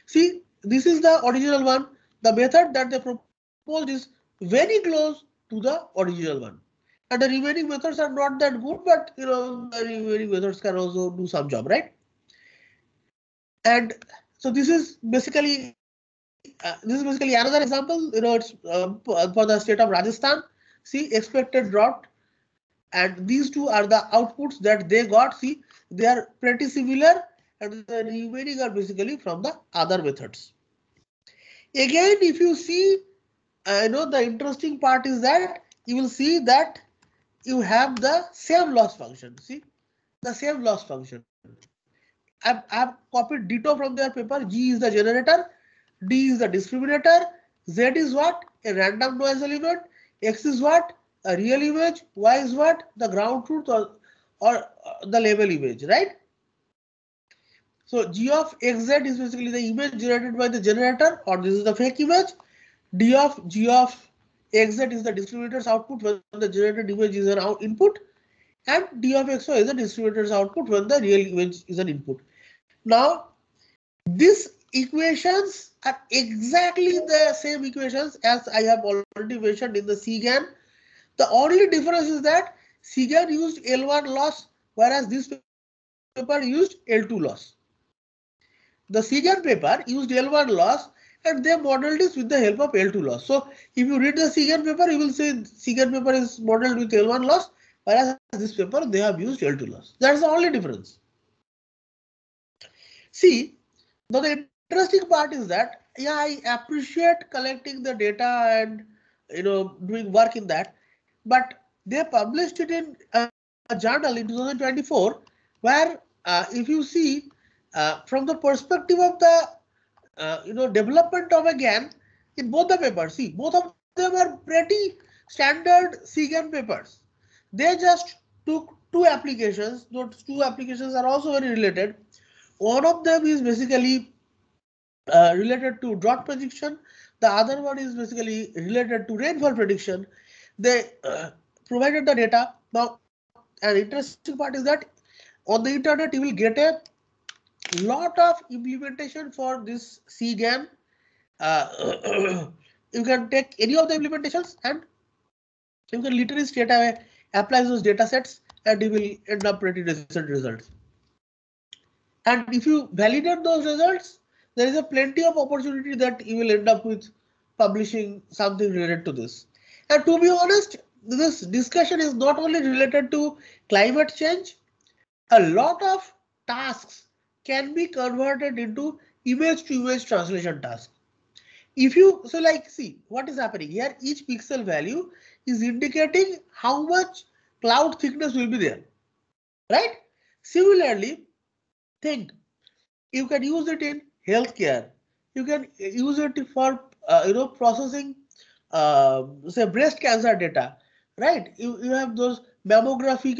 See, this is the original one. The method that they proposed is very close to the original one. And the remaining methods are not that good, but the remaining methods can also do some job, right? And so this is basically another example. It's for the state of Rajasthan. See, expected drought, and these two are the outputs that they got. See, they are pretty similar, and the remaining are basically from the other methods. Again, if you see, the interesting part is that you will see that you have the same loss function. See, the same loss function. I've copied ditto from their paper. G is the generator, D is the discriminator, Z is what? A random noise element, X is what? A real image, Y is what? The ground truth or the label image, right? So G of XZ is basically the image generated by the generator, or this is the fake image. G of XZ is the discriminator's output when the generated image is an input, and D of XY is the discriminator's output when the real image is an input. Now, these equations are exactly the same equations as I have already mentioned in the CGAN. The only difference is that CGAN used L1 loss, whereas this paper used L2 loss. The CGAN paper used L1 loss and they modeled this with the help of L2 loss. So if you read the CGAN paper, you will say CGAN paper is modeled with L1 loss, whereas this paper they have used L2 loss. That's the only difference. See, now the interesting part is that, yeah, I appreciate collecting the data and doing work in that, but they published it in a journal in 2024, where if you see from the perspective of the development of a GAN in both the papers, see, both of them are pretty standard CGAN papers. They just took two applications. Those two applications are also very related. One of them is basically related to drought prediction. The other one is basically related to rainfall prediction. They provided the data. Now, an interesting part is that on the internet you will get a lot of implementation for this CGAN. You can take any of the implementations and you can literally straight away apply those data sets and you will end up pretty decent results. And if you validate those results, there is a plenty of opportunity that you will end up with publishing something related to this. And to be honest, this discussion is not only related to climate change. A lot of tasks can be converted into image to image translation tasks. If you see what is happening here, each pixel value is indicating how much cloud thickness will be there, right? Similarly, think you can use it in healthcare. You can use it for processing say breast cancer data, right? You have those mammography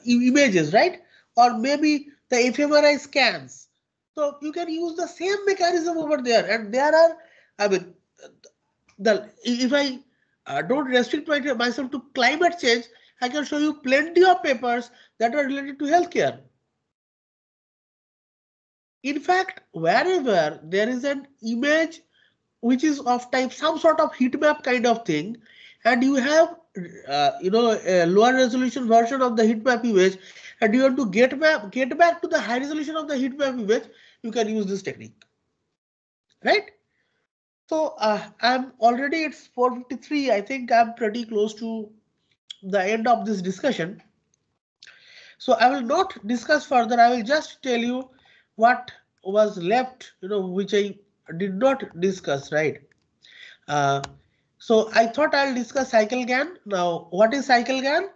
images, right? Or maybe the fMRI scans. So you can use the same mechanism over there, and there are, I mean, if I don't restrict myself to climate change, I can show you plenty of papers that are related to healthcare. In fact, wherever there is an image which is of type some sort of heat map kind of thing, and you have a lower resolution version of the heat map image, and you want to get back to the high resolution of the heat map image, you can use this technique, right? So I'm already, it's 4:53. I think I'm pretty close to the end of this discussion. So I will not discuss further. I will just tell you what was left, which I did not discuss, right? So I thought I'll discuss cycle GAN. Now, what is cycle GAN?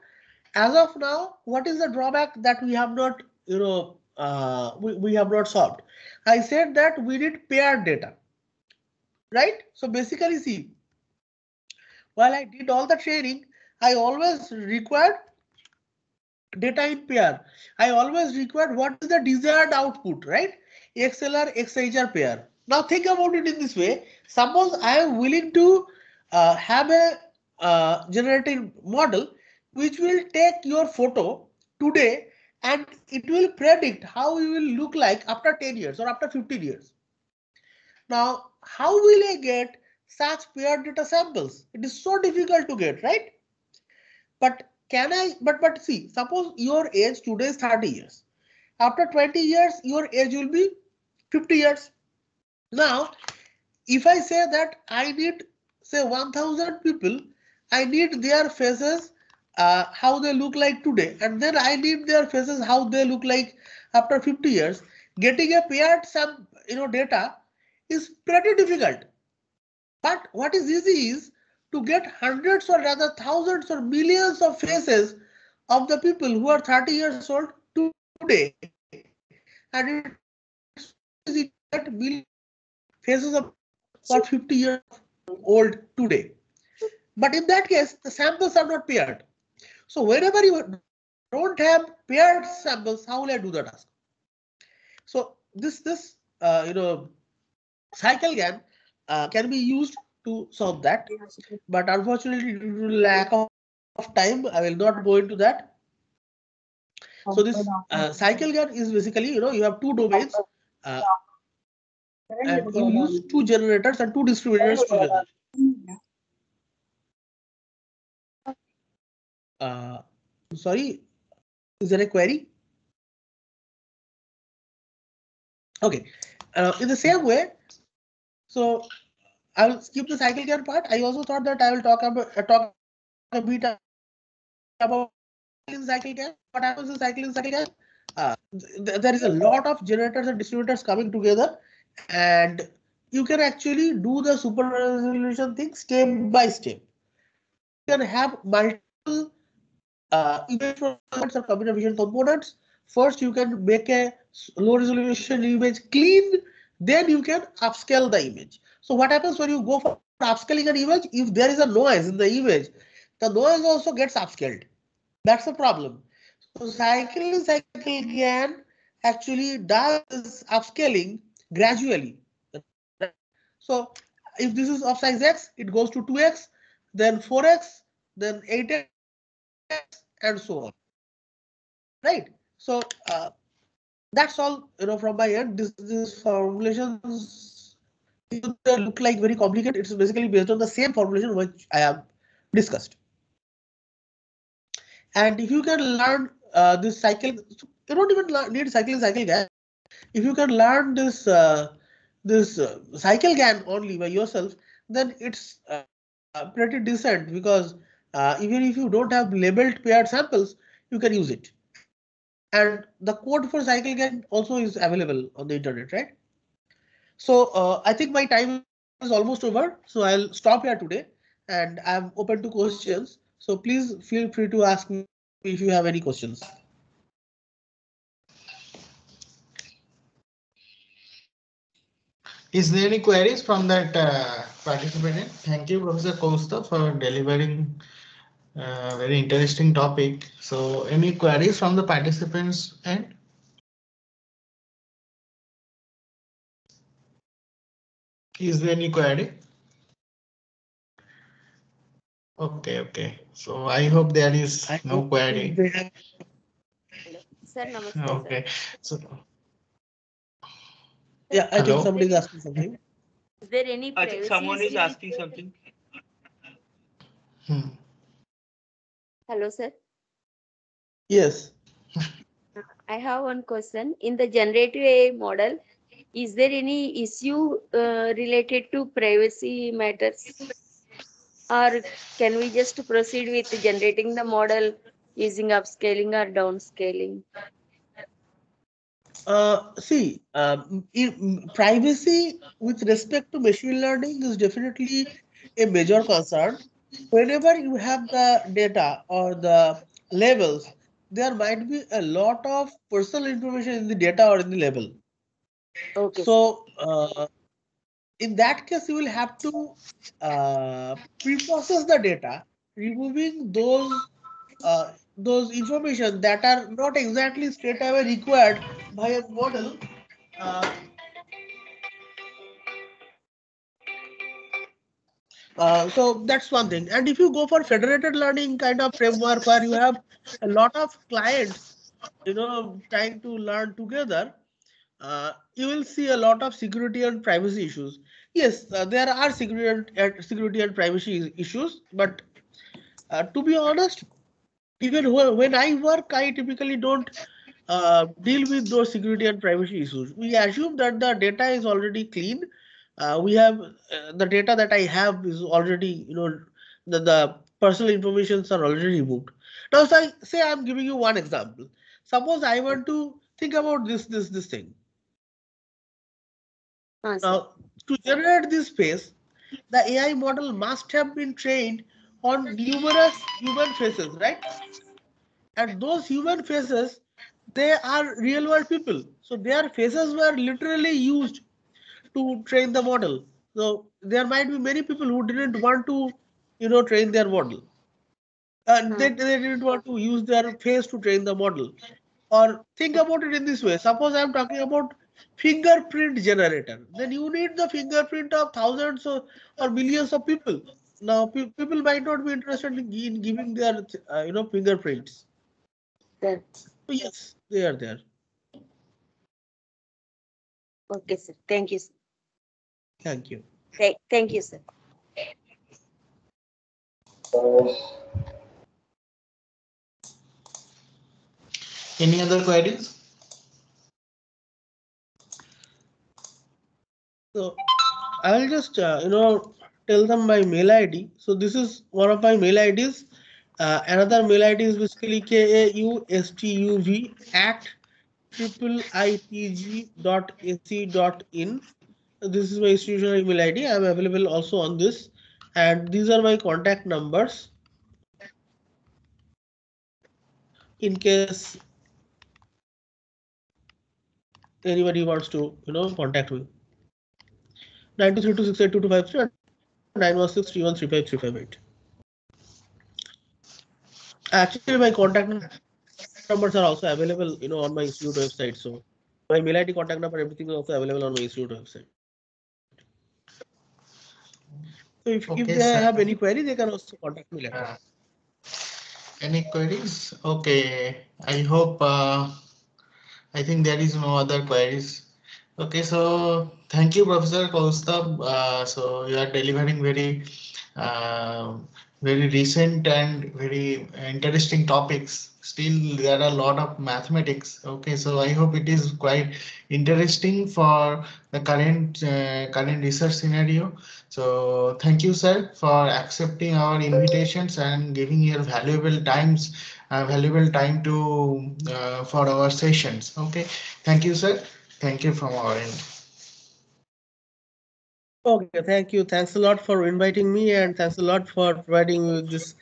As of now, what is the drawback that we have not, we have not solved? I said that we need paired data, right? So basically, see, while I did all the training, I always required data in pair. I always required what is the desired output, right? XLR, XHR pair. Now think about it in this way. Suppose I am willing to have a generative model which will take your photo today and it will predict how you will look like after 10 years or after 15 years. Now, how will I get such paired data samples? It is so difficult to get, right? But can I, but see, suppose your age today is 30 years. After 20 years, your age will be 50 years. Now, if I say that I need, say, 1000 people, I need their faces, how they look like today, and then I need their faces, how they look like after 50 years, getting a paired data is pretty difficult. But what is easy is to get hundreds or rather thousands or millions of faces of the people who are 30 years old today. and it faces of about 50 years old today. But in that case, the samples are not paired. So wherever you don't have paired samples, how will I do the task? So this cycle can be used to solve that, but unfortunately due to lack of time, I will not go into that. So this cycle GAN is basically, you have two domains and you use two generators and two distributors together. Sorry, is there a query? Okay, in the same way, so I will skip the cycle GAN part. I also thought that I will talk a bit about cycle GAN. What happens in cycle GAN? There is a lot of generators and distributors coming together, and you can actually do the super resolution thing step by step. You can have multiple image components or computer vision components. First, you can make a low resolution image clean, then you can upscale the image. So what happens when you go for upscaling an image? If there is a noise in the image, the noise also gets upscaled. That's the problem. So cycle GAN actually does upscaling gradually. So if this is of size X, it goes to 2X, then 4X, then 8X, and so on. Right? So that's all, from my end. This formulations look like very complicated. It's basically based on the same formulation which I have discussed. And if you can learn this cycle, you don't even need cycle GAN. If you can learn this cycle GAN only by yourself, then it's pretty decent, because even if you don't have labeled paired samples, you can use it. And the code for cycle GAN also is available on the internet, right? So I think my time is almost over, so I'll stop here today, and I'm open to questions. So please feel free to ask me if you have any questions. Is there any queries from that participant? Thank you, Professor Costa, for delivering a very interesting topic. So any queries from the participants end? Is there any query? Okay. So I hope there is no query. Sir, namaste. Okay. So yeah, I hello? think somebody is asking something. Is there any I think someone is asking something. Hello, sir. Yes. I have one question. In the generative AI model, is there any issue related to privacy matters? Or can we just proceed with generating the model using upscaling or downscaling? See, privacy with respect to machine learning is definitely a major concern. Whenever you have the data or the labels, there might be a lot of personal information in the data or in the label. Okay. So in that case, you will have to pre-process the data, removing those information that are not exactly straight away required by a model. So that's one thing. And if you go for federated learning kind of framework where you have a lot of clients, trying to learn together, you will see a lot of security and privacy issues. Yes, there are security and privacy issues, but to be honest, even when I work, I typically don't deal with those security and privacy issues. We assume that the data is already clean. We have the data that I have is already, the personal informations are already removed. Now, so say I'm giving you one example. Suppose I want to think about this thing. Now, to generate this space, the AI model must have been trained on numerous human faces, right? And those human faces, they are real world people. So their faces were literally used to train the model. So there might be many people who didn't want to, train their model. They didn't want to use their face to train the model. Or think about it in this way. Suppose I'm talking about fingerprint generator. Then you need the fingerprint of thousands or millions of people. Now people might not be interested in giving their fingerprints. Sir. So yes, they are there. Okay, sir. Thank you, sir. Thank you. Thank you, sir. Any other queries? So I'll just tell them my mail ID. So this is one of my mail IDs. Another mail ID is basically kaustv@IITG.ac.in. This is my institutional email ID. I am available also on this, and these are my contact numbers in case anybody wants to contact me. 9232682253 and 91631353558. Actually, my contact numbers are also available, on my institute website. So my mail ID, contact number, everything is also available on my institute website. So if they have any query, they can also contact me later. Any queries? Okay, I hope, I think there is no other queries. Okay, so thank you, Professor Kaustubh. So you are delivering very recent and very interesting topics. Still, there are a lot of mathematics. Okay, so I hope it is quite interesting for the current research scenario. So thank you, sir, for accepting our invitations and giving your valuable time to for our sessions. Okay, thank you, sir. Thank you from our end. Okay, thank you. Thanks a lot for inviting me, and thanks a lot for providing me with this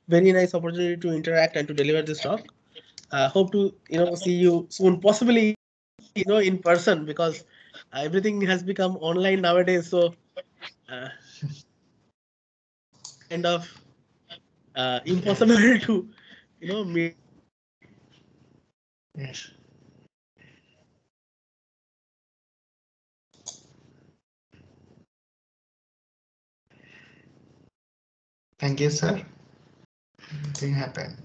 very nice opportunity to interact and to deliver this talk. Hope to see you soon, possibly in person, because everything has become online nowadays. So kind of impossible to meet. Yes. Thank you, sir. Nothing happened.